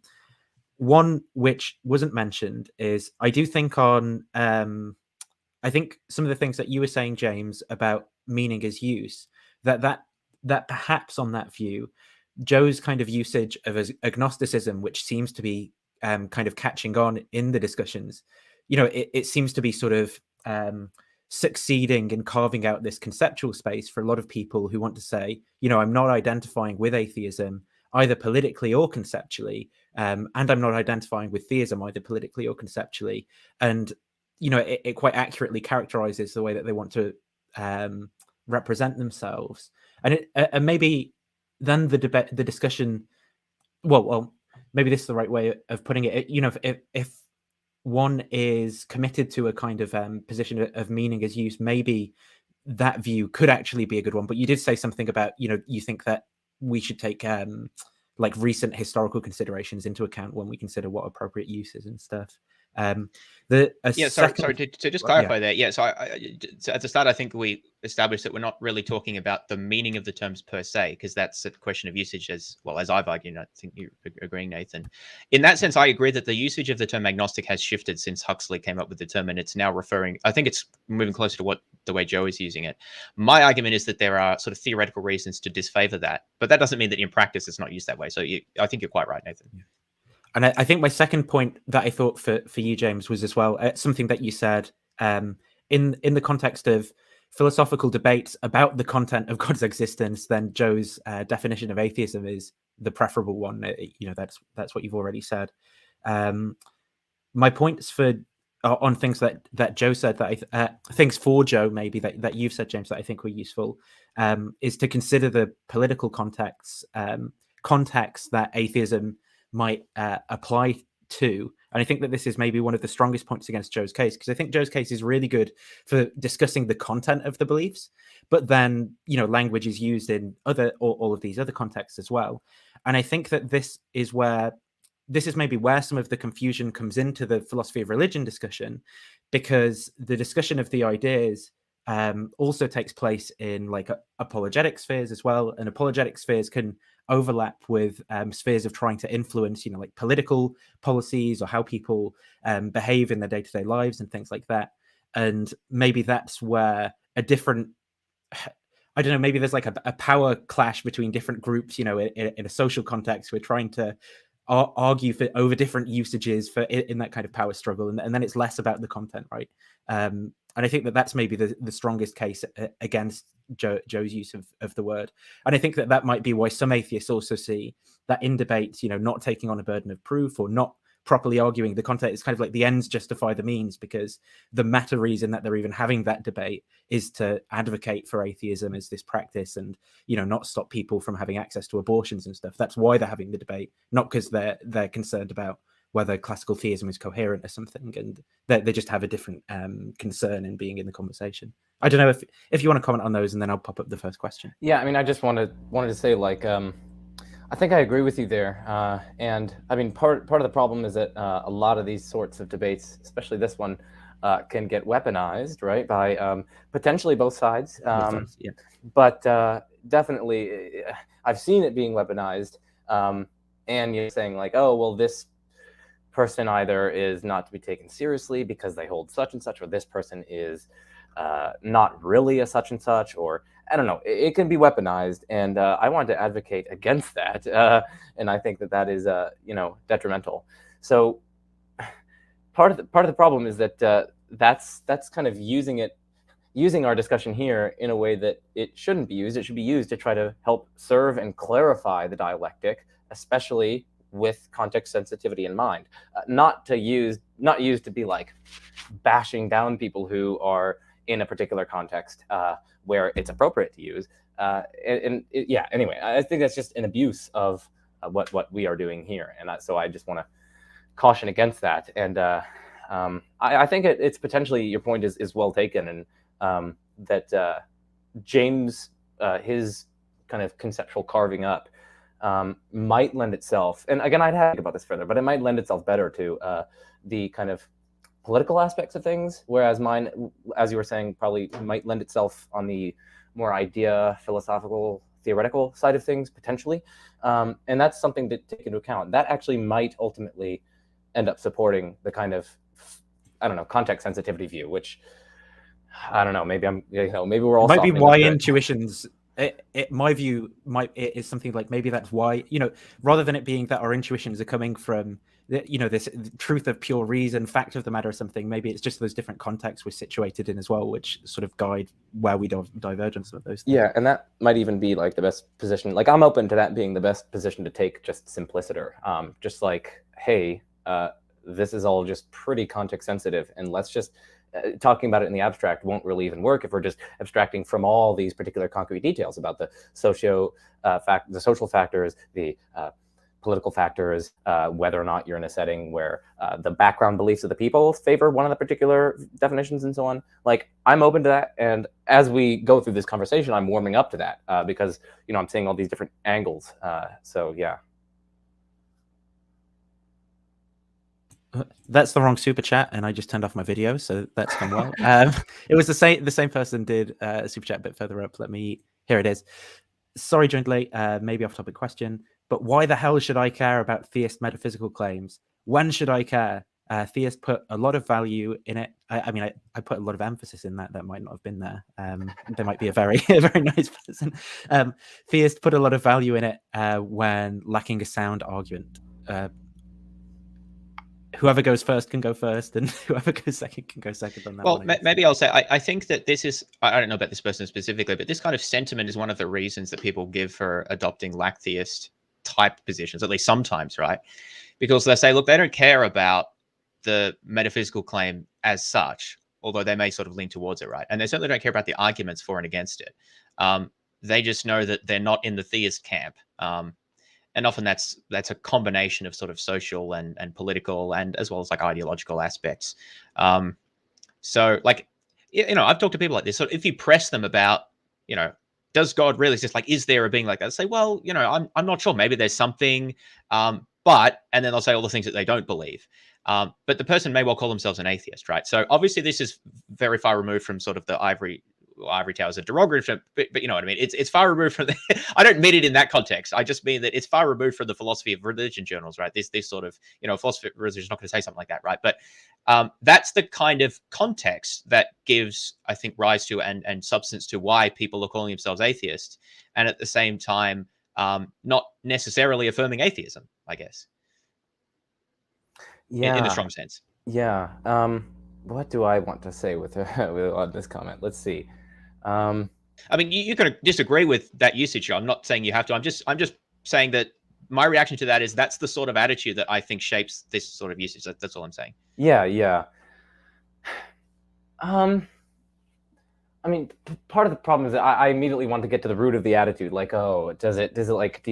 One which wasn't mentioned is I do think on, I think some of the things that you were saying, James, about meaning is use, that perhaps on that view, Joe's kind of usage of agnosticism, which seems to be kind of catching on in the discussions, it seems to be sort of succeeding in carving out this conceptual space for a lot of people who want to say, I'm not identifying with atheism either politically or conceptually, and I'm not identifying with theism either politically or conceptually. And it quite accurately characterizes the way that they want to represent themselves. And and maybe then the discussion, well, maybe this is the right way of putting it. If one is committed to a kind of position of meaning as use, maybe that view could actually be a good one. But you did say something about, you think that we should take like recent historical considerations into account when we consider what appropriate use is and stuff. Sorry, to just clarify that. Yeah, so at the start, I think we established that we're not really talking about the meaning of the terms per se, because that's a question of usage as well, as I've argued. I think you're agreeing, Nathan. In that sense, I agree that the usage of the term agnostic has shifted since Huxley came up with the term, and it's now referring, I think it's moving closer to the way Joe is using it. My argument is that there are sort of theoretical reasons to disfavor that, but that doesn't mean that in practice it's not used that way. So I think you're quite right, Nathan. Yeah. And I think my second point that I thought for you, James, was as well something that you said in the context of philosophical debates about the content of God's existence. Then Joe's definition of atheism is the preferable one. That's what you've already said. My points on things that Joe said, that things for Joe maybe that you've said, James, that I think were useful, is to consider the political context that atheism might apply to. And I think that this is maybe one of the strongest points against Joe's case, because I think Joe's case is really good for discussing the content of the beliefs, but then language is used in all of these other contexts as well. And I think that this is maybe where some of the confusion comes into the philosophy of religion discussion, because the discussion of the ideas also takes place in like apologetic spheres as well, and apologetic spheres can overlap with spheres of trying to influence, like political policies or how people behave in their day-to-day lives and things like that. And maybe that's where a different, I don't know, maybe there's like a power clash between different groups, in a social context. We're trying to argue over different usages in that kind of power struggle, and then it's less about the content, right? And I think that's maybe the strongest case against Joe's use of the word. And I think that might be why some atheists also see that in debates, not taking on a burden of proof or not properly arguing the content is kind of like the ends justify the means, because the matter reason that they're even having that debate is to advocate for atheism as this practice and not stop people from having access to abortions and stuff. That's why they're having the debate, not because they're concerned about whether classical theism is coherent or something, and they just have a different concern in being in the conversation. I don't know if you want to comment on those, and then I'll pop up the first question. Yeah, I mean, I just wanted to say, like, I think I agree with you there. And I mean, part of the problem is that a lot of these sorts of debates, especially this one, can get weaponized, right, by potentially both sides. Yeah. But definitely, I've seen it being weaponized. And you're saying like, oh, well, this person either is not to be taken seriously because they hold such and such, or this person is not really a such and such, or I don't know. It can be weaponized, and I want to advocate against that. And I think that is detrimental. So part of the problem is that that's kind of using our discussion here in a way that it shouldn't be used. It should be used to try to help serve and clarify the dialectic, especially with context sensitivity in mind, not used to be like bashing down people who are in a particular context where it's appropriate to use. Anyway, I think that's just an abuse of what we are doing here, and so I just want to caution against that. And I think it's potentially, your point is well taken, and that James, his kind of conceptual carving up might lend itself, and again, I'd have to think about this further, but it might lend itself better to the kind of political aspects of things, whereas mine, as you were saying, probably might lend itself on the more idea, philosophical, theoretical side of things, potentially. And that's something to take into account. That actually might ultimately end up supporting the kind of, I don't know, context sensitivity view, which, I don't know, maybe maybe we're all... It might be why intuitions... my view is something like, maybe that's why, rather than it being that our intuitions are coming from this truth of pure reason, fact of the matter or something, maybe it's just those different contexts we're situated in as well, which sort of guide where we diverge on some of those things. Yeah, and that might even be like the best position. Like, I'm open to that being the best position to take, just simpliciter. Just like, hey, this is all just pretty context sensitive, and let's just talking about it in the abstract won't really even work if we're just abstracting from all these particular concrete details about the social factors, the political factors, whether or not you're in a setting where the background beliefs of the people favor one of the particular definitions and so on. Like, I'm open to that, and as we go through this conversation, I'm warming up to that because I'm seeing all these different angles. So yeah. That's the wrong super chat, and I just turned off my video, so that's gone well. It was the same person did a super chat a bit further up. Here it is. Sorry, joined late. Maybe off topic question, but why the hell should I care about theist metaphysical claims? When should I care? Theists put a lot of value in it. I mean, I put a lot of emphasis in that. That might not have been there. They might be a very nice person. Theists put a lot of value in it when lacking a sound argument. Whoever goes first can go first, and whoever goes second can go second on that. Well, maybe I'll say, I think that this is, I don't know about this person specifically, but this kind of sentiment is one of the reasons that people give for adopting lack-theist type positions, at least sometimes, right? Because they say, look, they don't care about the metaphysical claim as such, although they may sort of lean towards it, right? And they certainly don't care about the arguments for and against it. They just know that they're not in the theist camp. And often that's a combination of sort of social and political and as well as like ideological aspects. So like, I've talked to people like this. So if you press them about, does God really exist? Like, is there a being like that? They say, well, I'm not sure. Maybe there's something, and then they'll say all the things that they don't believe. But the person may well call themselves an atheist, right? So obviously this is very far removed from sort of the ivory ivory tower is a derogatory term, but you know what I mean. It's far removed from the, I don't mean it in that context. I just mean that it's far removed from the philosophy of religion journals, right? This sort of, you know, philosophy of religion is not going to say something like that, right? But that's the kind of context that gives, I think, rise to and substance to why people are calling themselves atheists, and at the same time, not necessarily affirming atheism, I guess. Yeah. In the strong sense. Yeah. What do I want to say with on this comment? Let's see. I mean, you can disagree with that usage. I'm not saying you have to. I'm just saying that my reaction to that is that's the sort of attitude that I think shapes this sort of usage. That's all I'm saying. Yeah, yeah. I mean, part of the problem is that I immediately want to get to the root of the attitude. Like, oh, does it like,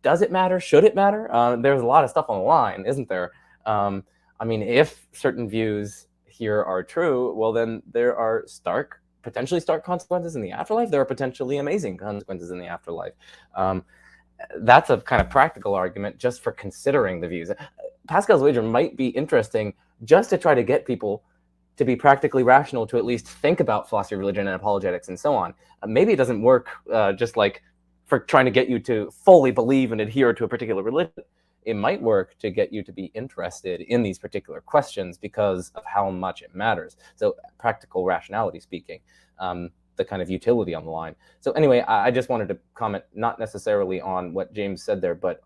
does it matter? Should it matter? There's a lot of stuff on the line, isn't there? I mean, if certain views here are true, well, then there are potentially stark consequences in the afterlife. There are potentially amazing consequences in the afterlife. That's a kind of practical argument just for considering the views. Pascal's wager might be interesting just to try to get people to be practically rational, to at least think about philosophy of religion and apologetics and so on. Maybe it doesn't work just like for trying to get you to fully believe and adhere to a particular religion. It might work to get you to be interested in these particular questions because of how much it matters. So practical rationality speaking, the kind of utility on the line. So anyway, I just wanted to comment not necessarily on what James said there, but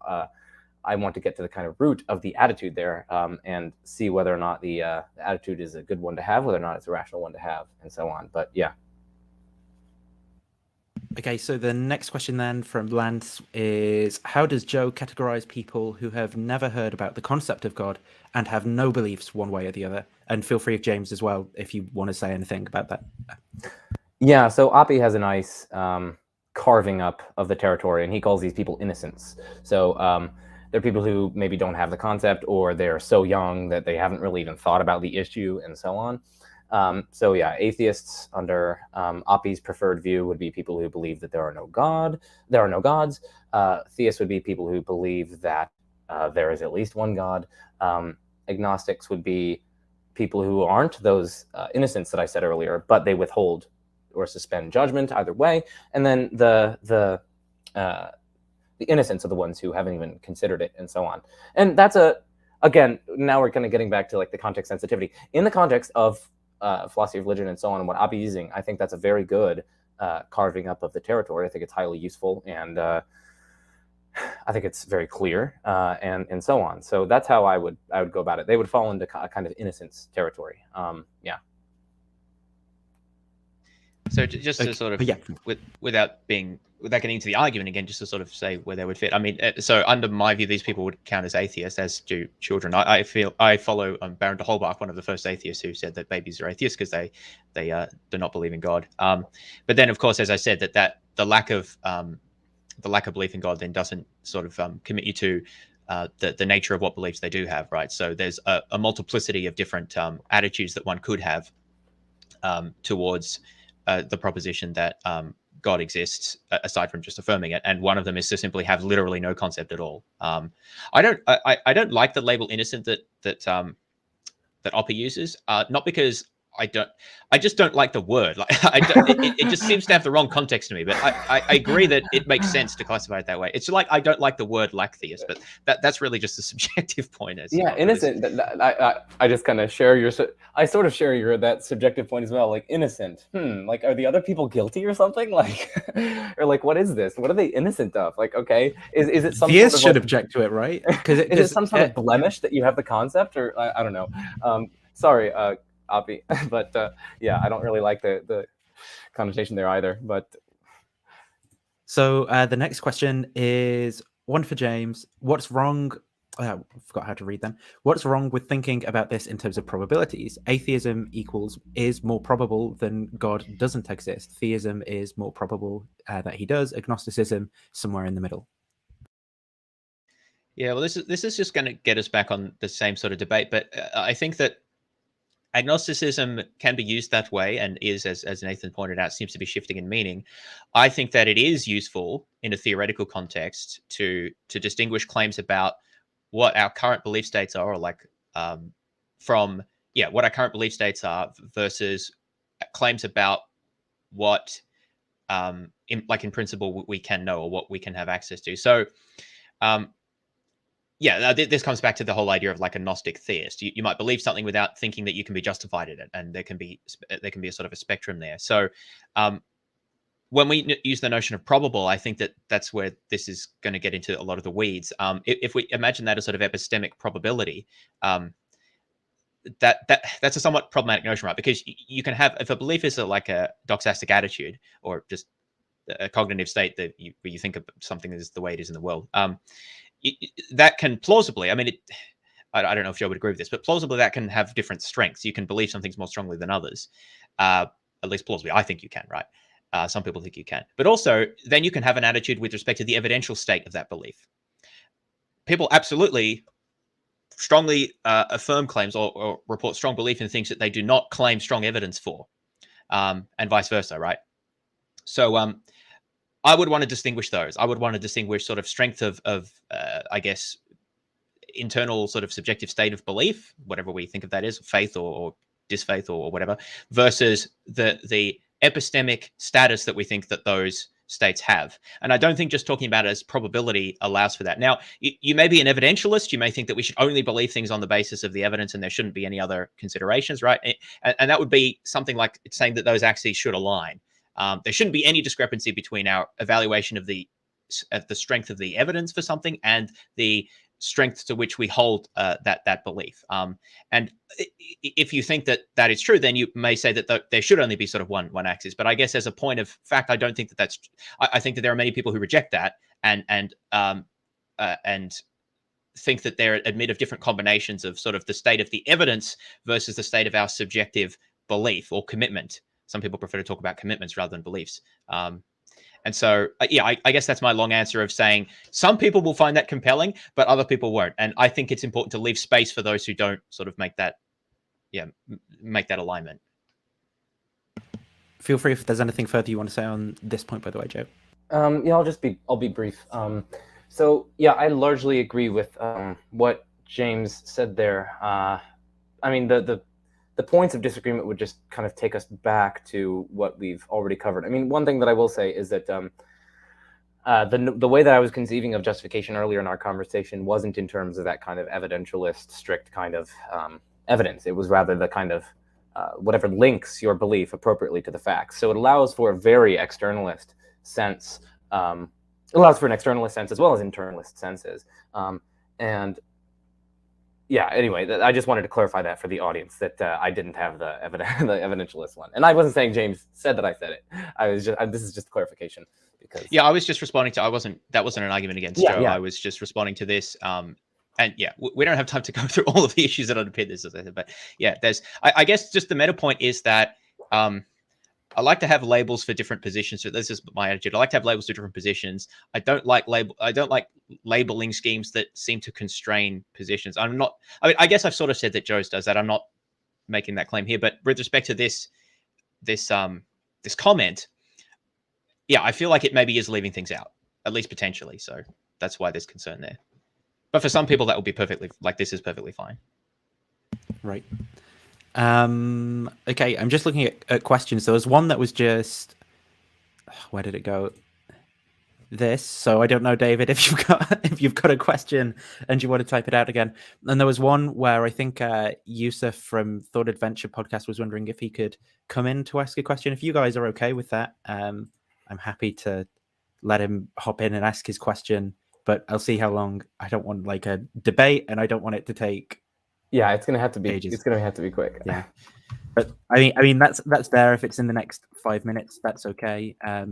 I want to get to the kind of root of the attitude there and see whether or not the attitude is a good one to have, whether or not it's a rational one to have, and so on. But yeah. Okay, so the next question then from Lance is, how does Joe categorize people who have never heard about the concept of God and have no beliefs one way or the other? And feel free, James, as well, if you want to say anything about that. Yeah, so Oppie has a nice carving up of the territory, and he calls these people innocents. So they're people who maybe don't have the concept, or they're so young that they haven't really even thought about the issue, and so on. So yeah, atheists under Oppie's preferred view would be people who believe that there are no gods. Theists would be people who believe that there is at least one God. Agnostics would be people who aren't those innocents that I said earlier, but they withhold or suspend judgment either way. And then the innocents are the ones who haven't even considered it, and so on. And that's again, now we're kind of getting back to like the context sensitivity. In the context of philosophy of religion and so on, and what Oppie's using, I think that's a very good carving up of the territory. I think it's highly useful, and I think it's very clear, and so on. So that's how I would go about it. They would fall into a kind of innocence territory. Yeah. So just to sort of, without getting into the argument again, just to sort of say where they would fit. I mean, so under my view, these people would count as atheists, as do children. I follow Baron de Holbach, one of the first atheists who said that babies are atheists because they do not believe in God. But then, of course, as I said, that the lack of belief in God then doesn't sort of commit you to the nature of what beliefs they do have, right? So there's a multiplicity of different attitudes that one could have towards the proposition that God exists, aside from just affirming it, and one of them is to simply have literally no concept at all. I don't like the label innocent that Oppie uses, not because I just don't like the word. Like it just seems to have the wrong context to me. But I agree that it makes sense to classify it that way. It's like I don't like the word lacktheist, but that's really just a subjective point. Yeah, innocent. I just kind of share I sort of share that subjective point as well. Like innocent. Like are the other people guilty or something? Like, or like what is this? What are they innocent of? Like, okay, is it some Theists sort of should object to it, right? Because is it some sort of blemish that you have the concept, or I don't know. Sorry. Oppie, but yeah, I don't really like the connotation there either. But so the next question is one for James. What's wrong? I forgot how to read them. What's wrong with thinking about this in terms of probabilities? Atheism is more probable than God doesn't exist. Theism is more probable that he does. Agnosticism somewhere in the middle. Yeah, well, this is just going to get us back on the same sort of debate, but I think that agnosticism can be used that way, and is, as Nathan pointed out, seems to be shifting in meaning. I think that it is useful in a theoretical context to distinguish claims about what our current belief states are, or like what our current belief states are, versus claims about what, in principle, we can know or what we can have access to. So, yeah, this comes back to the whole idea of like a Gnostic theist. You might believe something without thinking that you can be justified in it, and there can be a sort of a spectrum there. So, when we use the notion of probable, I think that's where this is going to get into a lot of the weeds. If we imagine that as sort of epistemic probability, that's a somewhat problematic notion, right? Because you can have, if a belief is like a doxastic attitude or just a cognitive state where you think of something as the way it is in the world, that can plausibly, I mean, I don't know if Joe would agree with this, but plausibly that can have different strengths. You can believe some things more strongly than others. At least plausibly, I think you can, right? Some people think you can. But also, then you can have an attitude with respect to the evidential state of that belief. People absolutely strongly affirm claims or report strong belief in things that they do not claim strong evidence for, and vice versa, right? So I would want to distinguish those. I would want to distinguish sort of strength of I guess, internal sort of subjective state of belief, whatever we think of that as, faith or disfaith or whatever, versus the epistemic status that we think that those states have. And I don't think just talking about it as probability allows for that. Now, you may be an evidentialist. You may think that we should only believe things on the basis of the evidence and there shouldn't be any other considerations, right? And that would be something like saying that those axes should align. There shouldn't be any discrepancy between our evaluation of the strength of the evidence for something and the strength to which we hold that belief. And if you think that is true, then you may say that there should only be sort of one axis. But I guess as a point of fact, I don't think that's. I think that there are many people who reject that and think that they're admit of different combinations of sort of the state of the evidence versus the state of our subjective belief or commitment. Some people prefer to talk about commitments rather than beliefs. And so, yeah, I guess that's my long answer of saying some people will find that compelling, but other people won't. And I think it's important to leave space for those who don't sort of make that alignment. Feel free if there's anything further you want to say on this point, by the way, Joe. Yeah, I'll be brief. So yeah, I largely agree with what James said there. I mean, the points of disagreement would just kind of take us back to what we've already covered. I mean, one thing that I will say is that the way that I was conceiving of justification earlier in our conversation wasn't in terms of that kind of evidentialist, strict kind of evidence. It was rather the kind of whatever links your belief appropriately to the facts. So it allows for a very externalist sense. It allows for an externalist sense as well as internalist senses. And yeah, anyway, I just wanted to clarify that for the audience that I didn't have the evidentialist one. And I wasn't saying James said that I said it. This is just clarification. Because yeah, I was just responding to, that wasn't an argument against Joe. Yeah. I was just responding to this. And yeah, we don't have time to go through all of the issues that underpin this, as I said. But yeah, I guess just the meta point is that I like to have labels for different positions. So this is my attitude. I like to have labels for different positions. I don't like labeling schemes that seem to constrain positions. I guess I've sort of said that Joe's does that. I'm not making that claim here, but with respect to this comment, yeah, I feel like it maybe is leaving things out, at least potentially. So that's why there's concern there. But for some people, that will be this is perfectly fine. Right. Okay, I'm just looking at questions. There was one that was just, where did it go? This. So I don't know, David, if you've got a question and you want to type it out again. And there was one where I think Yusuf from Thought Adventure podcast was wondering if he could come in to ask a question. If you guys are okay with that, I'm happy to let him hop in and ask his question, but I'll see how long. I don't want like a debate and I don't want it to take. Yeah, it's gonna have to be. Ages. It's gonna have to be quick. Yeah, but I mean that's there. If it's in the next 5 minutes, that's okay. But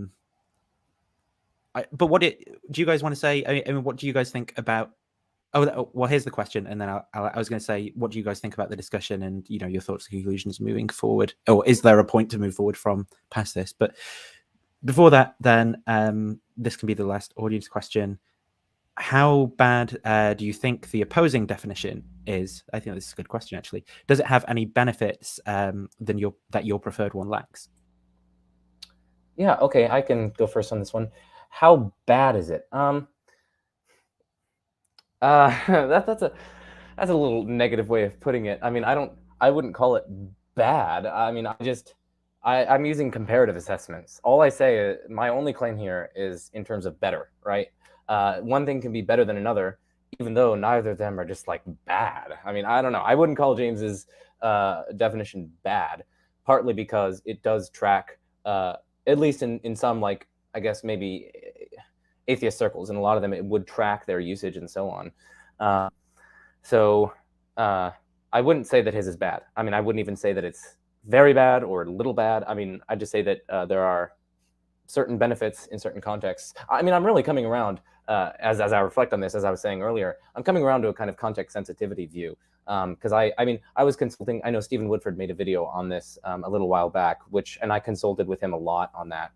do you guys want to say? I mean, what do you guys think about? Oh, well, here's the question, and then I was going to say, what do you guys think about the discussion and your thoughts and conclusions moving forward? Or is there a point to move forward from past this? But before that, then this can be the last audience question. How bad do you think the opposing definition is? I think this is a good question, actually. Does it have any benefits that your preferred one lacks? Yeah, okay, I can go first on this one. How bad is it? That's a little negative way of putting it. I mean, I wouldn't call it bad. I mean, I'm using comparative assessments. All I say, my only claim here is in terms of better, right? One thing can be better than another, even though neither of them are just like bad. I mean, I don't know. I wouldn't call James's definition bad, partly because it does track, at least in some, like, I guess maybe atheist circles, and a lot of them, it would track their usage and so on. So I wouldn't say that his is bad. I mean, I wouldn't even say that it's very bad or a little bad. I mean, I just say that there are certain benefits in certain contexts. I mean, I'm really coming around, as I reflect on this, as I was saying earlier, I'm coming around to a kind of context sensitivity view. Because I mean, I was consulting, I know Stephen Woodford made a video on this a little while back, and I consulted with him a lot on that.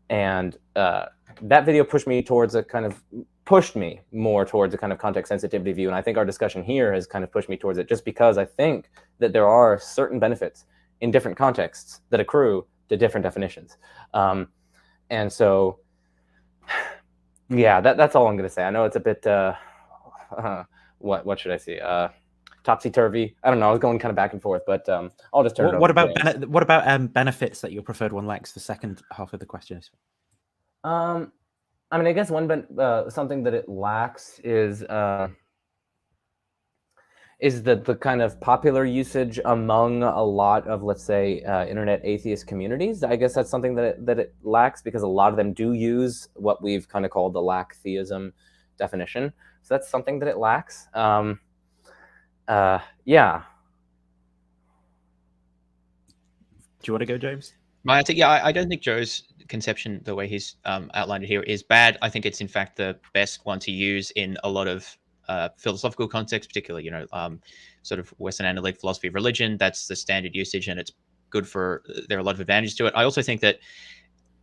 And that video pushed me more towards a kind of context sensitivity view. And I think our discussion here has kind of pushed me towards it, just because I think that there are certain benefits in different contexts that accrue to different definitions. And so, yeah, that's all I'm going to say. I know it's a bit, what should I say? Topsy-turvy. I don't know. I was going kind of back and forth, but I'll just turn it over. What about benefits that your preferred one lacks? The second half of the question is. I mean, I guess something that it lacks is the kind of popular usage among a lot of, let's say, internet atheist communities. I guess that's something that it lacks, because a lot of them do use what we've kind of called the lack theism definition. So that's something that it lacks. Yeah. Do you want to go, James? I don't think Joe's conception, the way he's outlined it here, is bad. I think it's in fact the best one to use in a lot of philosophical contexts, particularly, sort of Western analytic philosophy of religion. That's the standard usage, and it's good for, there are a lot of advantages to it. I also think that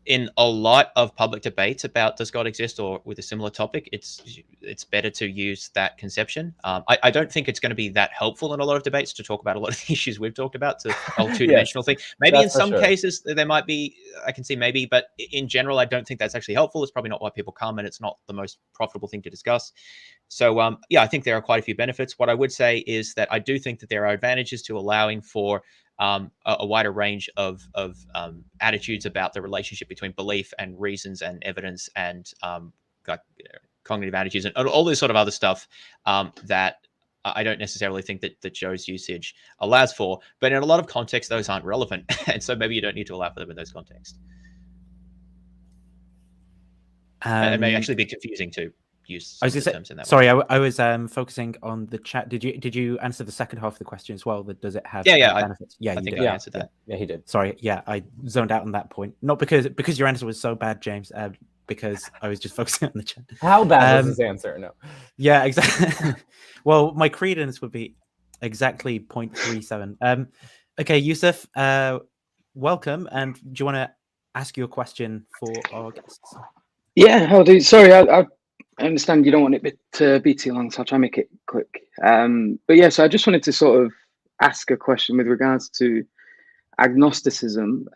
in a lot of public debates about does God exist, or with a similar topic, it's better to use that conception. I don't think it's going to be that helpful in a lot of debates to talk about a lot of the issues we've talked about, the whole two-dimensional thing. Maybe in some cases there might be, I can see maybe, but in general, I don't think that's actually helpful. It's probably not why people come, and it's not the most profitable thing to discuss. So yeah, I think there are quite a few benefits. What I would say is that I do think that there are advantages to allowing for a wider range of attitudes about the relationship between belief and reasons and evidence and cognitive attitudes and all this sort of other stuff that I don't necessarily think that Joe's usage allows for. But in a lot of contexts, those aren't relevant. And so maybe you don't need to allow for them in those contexts. It may actually be confusing to use some terms in that way. Sorry, I was focusing on the chat. Did you answer the second half of the question as well? That does it have benefits? I think I answered that. Yeah, he did. Sorry, yeah, I zoned out on that point. Not because your answer was so bad, James. Because I was just focusing on the chat. How bad was his answer? No. Yeah, exactly. Well, my credence would be exactly 0.37. Okay, Yusuf, welcome. And do you want to ask your question for our guests? Yeah, I'll do. Sorry, I understand you don't want it to be too long, so I'll try and make it quick. But yeah, so I just wanted to sort of ask a question with regards to agnosticism.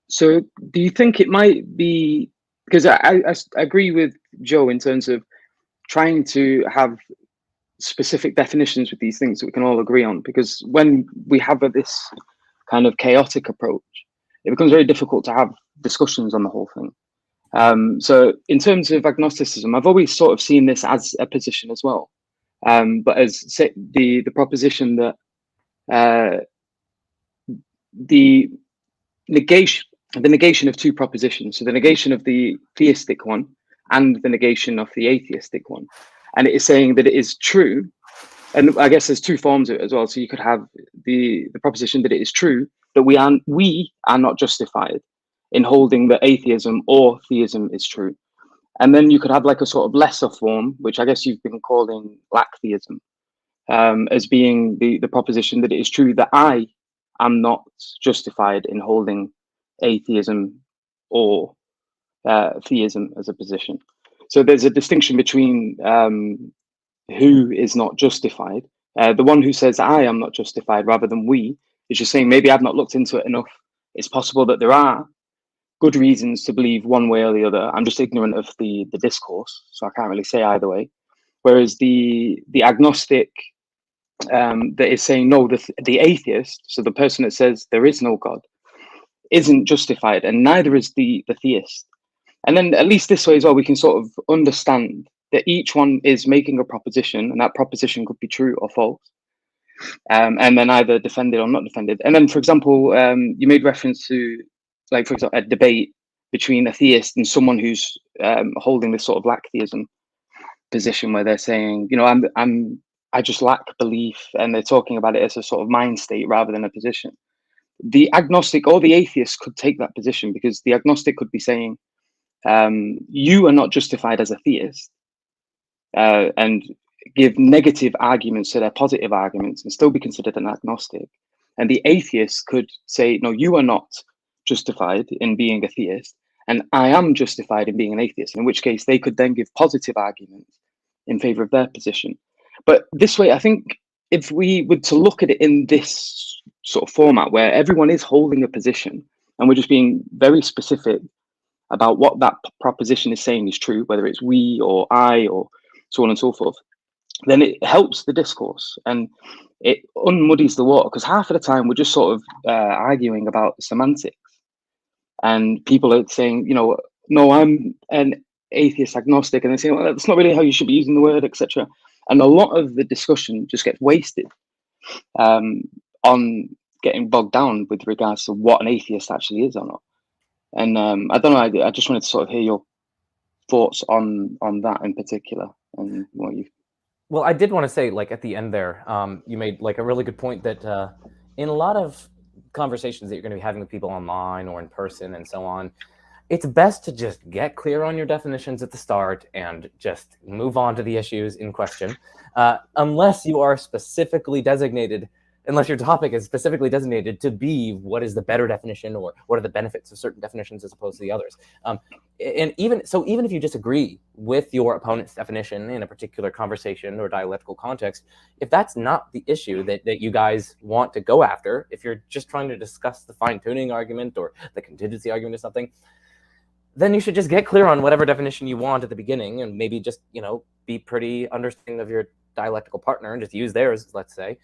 So do you think it might be, because I agree with Joe in terms of trying to have specific definitions with these things that we can all agree on, because when we have this kind of chaotic approach, it becomes very difficult to have discussions on the whole thing. So in terms of agnosticism, I've always sort of seen this as a position as well, but as the proposition that the negation of two propositions, so the negation of the theistic one and the negation of the atheistic one, and it is saying that it is true, and I guess there's two forms of it as well. So you could have the proposition that it is true that we are not justified in holding that atheism or theism is true. And then you could have like a sort of lesser form, which I guess you've been calling lack theism, as being the proposition that it is true that I am not justified in holding atheism or theism as a position. So there's a distinction between who is not justified. The one who says I am not justified rather than we is just saying maybe I've not looked into it enough. It's possible that there are good reasons to believe one way or the other. I'm just ignorant of the discourse, so I can't really say either way. Whereas the agnostic that is saying no, the atheist, so the person that says there is no God, isn't justified, and neither is the theist. And then at least this way as well, we can sort of understand that each one is making a proposition, and that proposition could be true or false, and then either defended or not defended. And then, for example, you made reference to, like, for example, a debate between a theist and someone who's holding this sort of lack theism position, where they're saying, you know, I just lack belief, and they're talking about it as a sort of mind state rather than a position. The agnostic or the atheist could take that position, because the agnostic could be saying, you are not justified as a theist, and give negative arguments to their positive arguments and still be considered an agnostic. And the atheist could say, no, you are not justified in being a theist, and I am justified in being an atheist, in which case they could then give positive arguments in favor of their position. But this way, I think if we were to look at it in this sort of format where everyone is holding a position and we're just being very specific about what that proposition is saying is true, whether it's we or I or so on and so forth, then it helps the discourse and it unmuddies the water, because half of the time we're just sort of arguing about semantics, and people are saying, you know, no, I'm an atheist agnostic, and they say, well, that's not really how you should be using the word, etc. And a lot of the discussion just gets wasted on getting bogged down with regards to what an atheist actually is or not. And I don't know, I just wanted to sort of hear your thoughts on that in particular, and what you. Well, I did want to say, like, at the end there, you made like a really good point that in a lot of conversations that you're going to be having with people online or in person and so on, it's best to just get clear on your definitions at the start and just move on to the issues in question, unless you are specifically designated, unless your topic is specifically designated to be what is the better definition or what are the benefits of certain definitions as opposed to the others. And even if you disagree with your opponent's definition in a particular conversation or dialectical context, if that's not the issue that you guys want to go after, if you're just trying to discuss the fine-tuning argument or the contingency argument or something, then you should just get clear on whatever definition you want at the beginning, and maybe just, you know, be pretty understanding of your dialectical partner and just use theirs, let's say.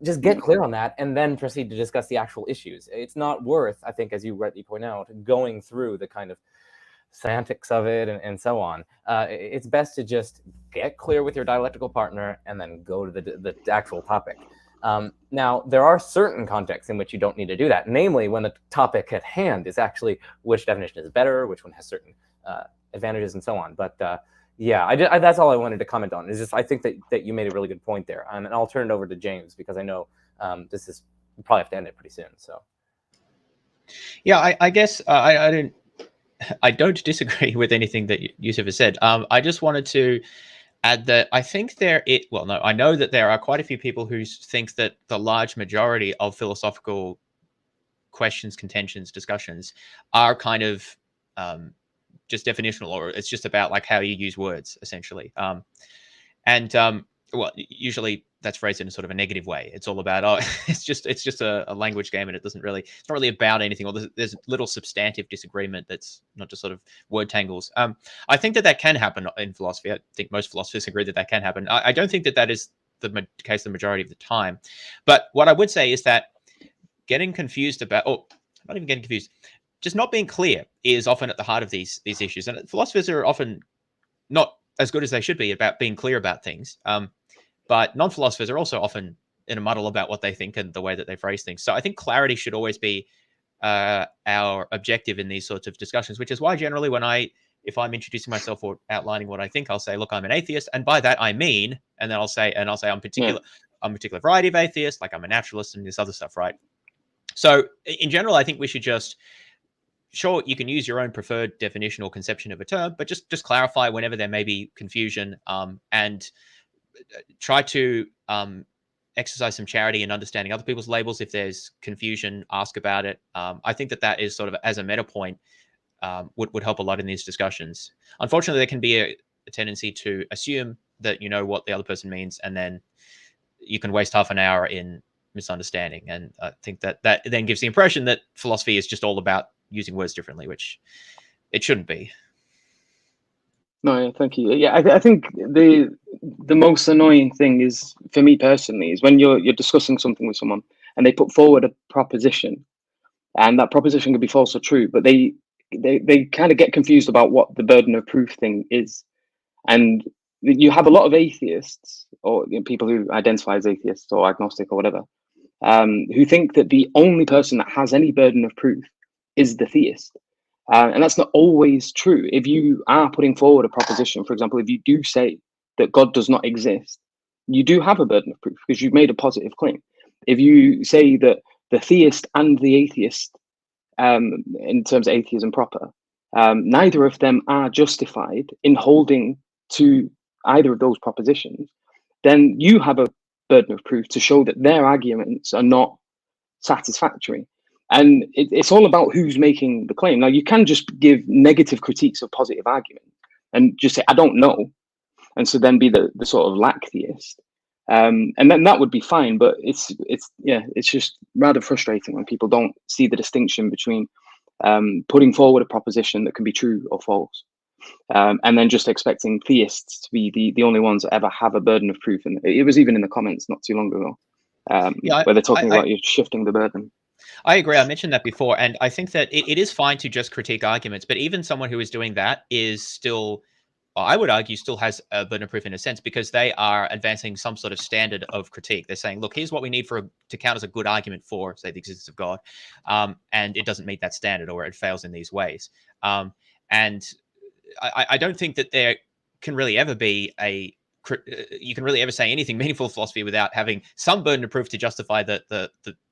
Just get clear on that and then proceed to discuss the actual issues. It's not worth, I think, as you rightly point out, going through the kind of semantics of it and so on. It's best to just get clear with your dialectical partner and then go to the actual topic. Now, there are certain contexts in which you don't need to do that, namely when the topic at hand is actually which definition is better, which one has certain advantages and so on. But yeah, that's all I wanted to comment on. Is just I think that you made a really good point there, and I'll turn it over to James because I know we'll probably have to end it pretty soon. So yeah, I guess I don't disagree with anything that Yusuf has said. I just wanted to add that I think I know that there are quite a few people who think that the large majority of philosophical questions, contentions, discussions are kind of just definitional, or it's just about like how you use words essentially. Well, usually that's phrased in a sort of a negative way. It's all about, it's just a language game, and it's not really about anything, or there's little substantive disagreement that's not just sort of word tangles. I think that can happen in philosophy. I think most philosophers agree that can happen. I don't think that is the case the majority of the time. But what I would say is that getting confused about, or not even getting confused, just not being clear is often at the heart of these issues. And philosophers are often not as good as they should be about being clear about things. But non-philosophers are also often in a muddle about what they think and the way that they phrase things. So I think clarity should always be our objective in these sorts of discussions, which is why generally if I'm introducing myself or outlining what I think, I'll say, look, I'm an atheist. And by that, I mean, and then I'll say I'm a particular variety of atheist, like I'm a naturalist and this other stuff, right? So in general, I think we should just, sure, you can use your own preferred definition or conception of a term, but just clarify whenever there may be confusion, and try to exercise some charity in understanding other people's labels. If there's confusion, ask about it. I think that is sort of, as a meta point, would help a lot in these discussions. Unfortunately, there can be a tendency to assume that you know what the other person means, and then you can waste half an hour in misunderstanding. And I think that then gives the impression that philosophy is just all about using words differently, which it shouldn't be. No, thank you. Yeah, I think the most annoying thing is, for me personally, is when you're discussing something with someone and they put forward a proposition, and that proposition could be false or true, but they kind of get confused about what the burden of proof thing is. And you have a lot of atheists, or people who identify as atheists or agnostic or whatever, who think that the only person that has any burden of proof is the theist. And that's not always true. If you are putting forward a proposition, for example, if you do say that God does not exist, you do have a burden of proof because you've made a positive claim. If you say that the theist and the atheist, in terms of atheism proper, neither of them are justified in holding to either of those propositions, then you have a burden of proof to show that their arguments are not satisfactory. And it's all about who's making the claim. Now, you can just give negative critiques of positive argument and just say, I don't know. And so then be the sort of lack theist. And then that would be fine. But it's just rather frustrating when people don't see the distinction between putting forward a proposition that can be true or false, and then just expecting theists to be the only ones that ever have a burden of proof. And it was even in the comments not too long ago, where they're talking about you shifting the burden. I agree. I mentioned that before, and I think that it is fine to just critique arguments, but even someone who is doing that is still, I would argue, still has a burden of proof in a sense, because they are advancing some sort of standard of critique. They're saying, look, here's what we need to count as a good argument for, say, the existence of God, and it doesn't meet that standard, or it fails in these ways. And I don't think that there can really ever be you can really ever say anything meaningful philosophy without having some burden of proof to justify the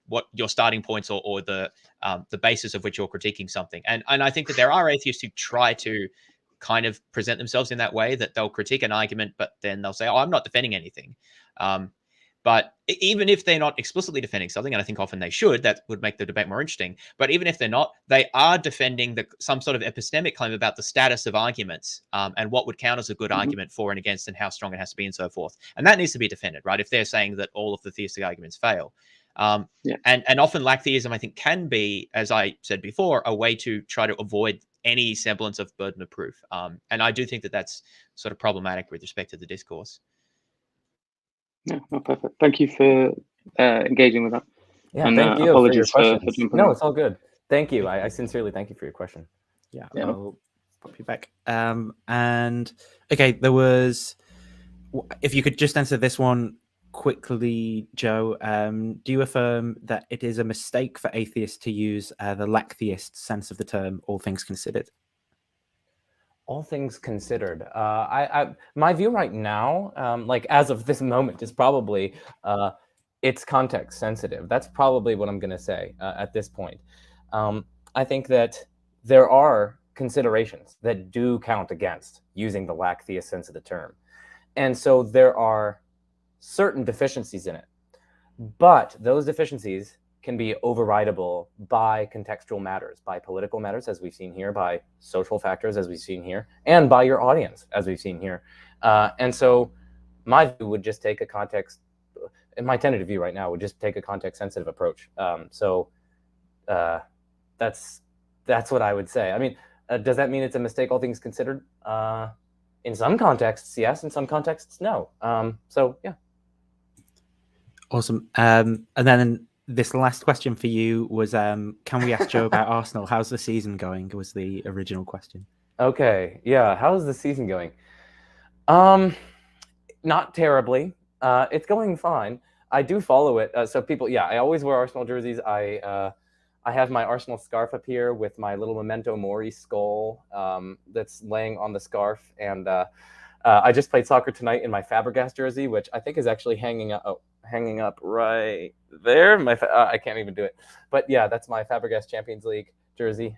what your starting points or the basis of which you're critiquing something. And I think that there are atheists who try to kind of present themselves in that way, that they'll critique an argument, but then they'll say, oh, I'm not defending anything. But even if they're not explicitly defending something, and I think often they should, that would make the debate more interesting. But even if they're not, they are defending some sort of epistemic claim about the status of arguments, and what would count as a good argument for and against, and how strong it has to be, and so forth. And that needs to be defended, right? If they're saying that all of the theistic arguments fail. And often lack theism, I think, can be, as I said before, a way to try to avoid any semblance of burden of proof. And I do think that that's sort of problematic with respect to the discourse. Yeah, no, perfect. Thank you for engaging with that. Yeah, and thank you apologies for your questions. jumping No, on. it's all good. Thank you. I sincerely thank you for your question. Yeah, Yeah. I'll pop you back. And okay, there was, if you could just answer this one quickly, Joe, do you affirm that it is a mistake for atheists to use the lack theist sense of the term, all things considered? All things considered, my view right now, like as of this moment, is probably it's context sensitive. That's probably what I'm going to say at this point. I think that there are considerations that do count against using the lack theist sense of the term. And so there are certain deficiencies in it. But those deficiencies can be overridable by contextual matters, by political matters, as we've seen here, by social factors, as we've seen here, and by your audience, as we've seen here. And so my view would just take a context, in my tentative view right now, would just take a context-sensitive approach. That's what I would say. I mean, does that mean it's a mistake, all things considered? In some contexts, yes. In some contexts, no. So, yeah. Awesome. And then this last question for you was, can we ask Joe about Arsenal? How's the season going? Was the original question. Okay. Yeah. How's the season going? Not terribly. It's going fine. I do follow it. So people, yeah, I always wear Arsenal jerseys. I have my Arsenal scarf up here with my little Memento Mori skull that's laying on the scarf. And I just played soccer tonight in my Fabregas jersey, which I think is actually hanging up right there. I can't even do it. But yeah, that's my Fabregas Champions League jersey.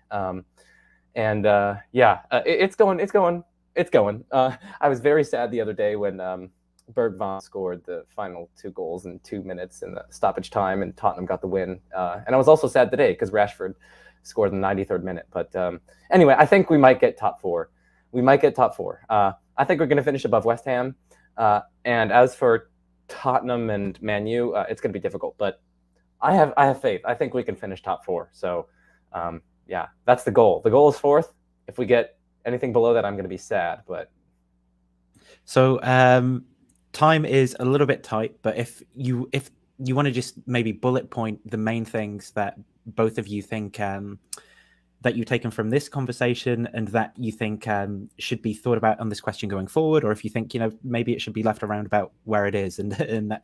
It's going. I was very sad the other day when Bergvall scored the final 2 goals in 2 minutes in the stoppage time, and Tottenham got the win. And I was also sad today because Rashford scored in the 93rd minute. But anyway, I think we might get top 4. I think we're going to finish above West Ham. And as for Tottenham and Man U, it's going to be difficult. But I have faith. I think we can finish top 4. So, yeah, that's the goal. The goal is 4th. If we get anything below that, I'm going to be sad. But so time is a little bit tight, but if you want to just maybe bullet point the main things that both of you think that you've taken from this conversation and that you think should be thought about on this question going forward, or if you think, maybe it should be left around about where it is, and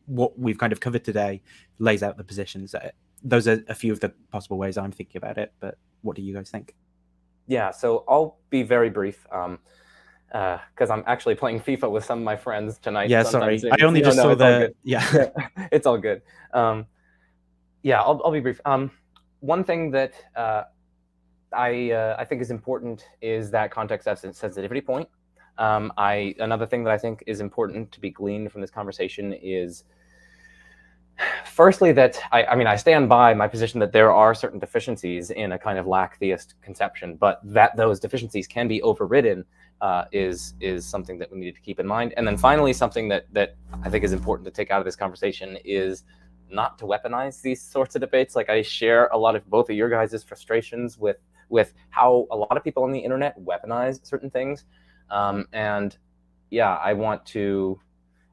what we've kind of covered today lays out the positions. Those are a few of the possible ways I'm thinking about it, but what do you guys think? Yeah, so I'll be very brief. Because I'm actually playing FIFA with some of my friends tonight. Yeah, sorry. I only just saw the... Yeah. It's all good. Yeah, I'll be brief. One thing that I think is important is that context sensitivity point. Another thing that I think is important to be gleaned from this conversation is, firstly, that I stand by my position that there are certain deficiencies in a kind of lack theist conception, but that those deficiencies can be overridden is something that we need to keep in mind. And then finally, something that I think is important to take out of this conversation is not to weaponize these sorts of debates. Like, I share a lot of both of your guys' frustrations with how a lot of people on the internet weaponize certain things. And yeah, I want to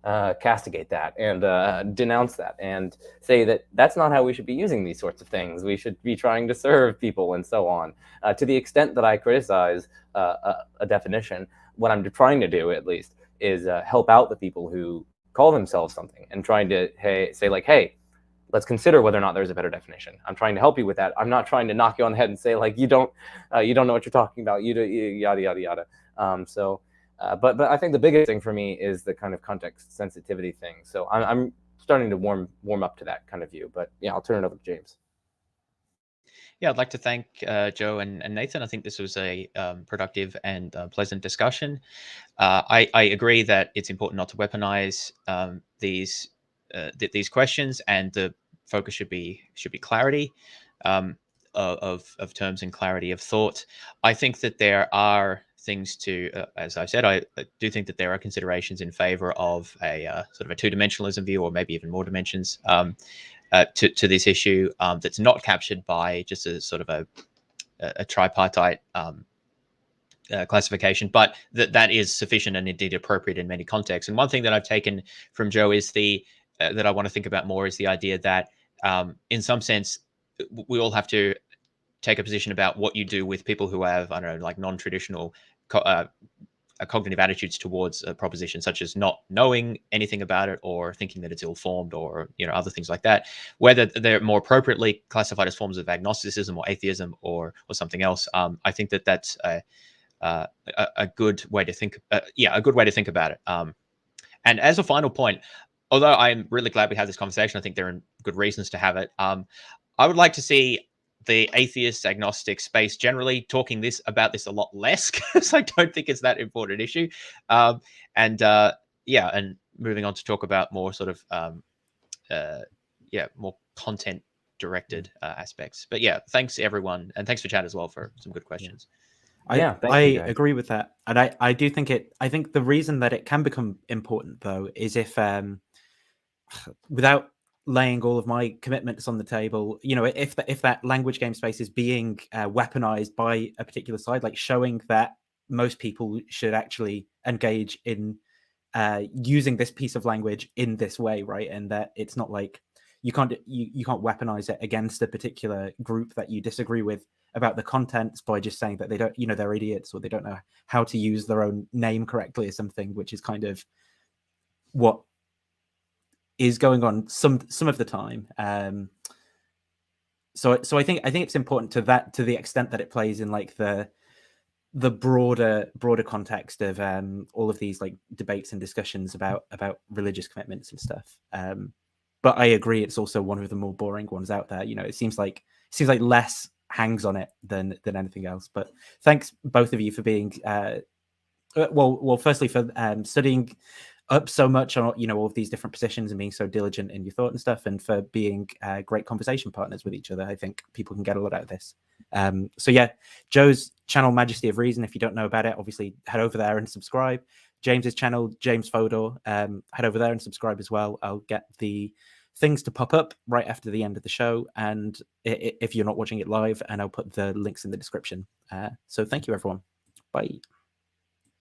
castigate that and denounce that and say that that's not how we should be using these sorts of things. We should be trying to serve people and so on. To the extent that I criticize a definition, what I'm trying to do, at least, is help out the people who call themselves something and trying to say like, hey, let's consider whether or not there's a better definition. I'm trying to help you with that. I'm not trying to knock you on the head and say like, you don't know what you're talking about, yada yada yada. But I think the biggest thing for me is the kind of context sensitivity thing. So I'm starting to warm up to that kind of view. But yeah, I'll turn it over to James. Yeah, I'd like to thank Joe and Nathan. I think this was a productive and pleasant discussion. I agree that it's important not to weaponize these questions, and the focus should be clarity of terms and clarity of thought. I think that there are things to, as I said, I do think that there are considerations in favor of a sort of a two-dimensionalism view, or maybe even more dimensions to this issue that's not captured by just a sort of a tripartite classification, but that is sufficient and indeed appropriate in many contexts. And one thing that I've taken from Joe is that I want to think about more is the idea that in some sense we all have to take a position about what you do with people who have, I don't know, like non-traditional cognitive attitudes towards a proposition, such as not knowing anything about it or thinking that it's ill-formed, or other things like that, whether they're more appropriately classified as forms of agnosticism or atheism or something else. I think that that's a good way to think. A good way to think about it. And as a final point, although I'm really glad we had this conversation, I think there are good reasons to have it. I would like to see the atheist agnostic space generally talking about this a lot less, because I don't think it's that important issue. And moving on to talk about more sort of more content directed aspects. But yeah, thanks everyone, and thanks for chat as well for some good questions. I agree with that, and I do think I think the reason that it can become important, though, is if without laying all of my commitments on the table, if that language game space is being weaponized by a particular side, like showing that most people should actually engage in using this piece of language in this way, right? And that it's not like you can't weaponize it against a particular group that you disagree with about the contents by just saying that they don't, they're idiots, or they don't know how to use their own name correctly or something, which is kind of what is going on some of the time. So I think it's important to the extent that it plays in like the broader context of all of these like debates and discussions about religious commitments and stuff. But I agree, it's also one of the more boring ones out there. It seems like less hangs on it than anything else. But thanks both of you for being well, firstly for studying up so much on all of these different positions and being so diligent in your thought and stuff, and for being great conversation partners with each other. I think people can get a lot out of this. So yeah, Joe's channel, Majesty of Reason, if you don't know about it, obviously head over there and subscribe. James's channel, James Fodor, head over there and subscribe as well. I'll get the things to pop up right after the end of the show, and if you're not watching it live, and I'll put the links in the description. So thank you, everyone. Bye.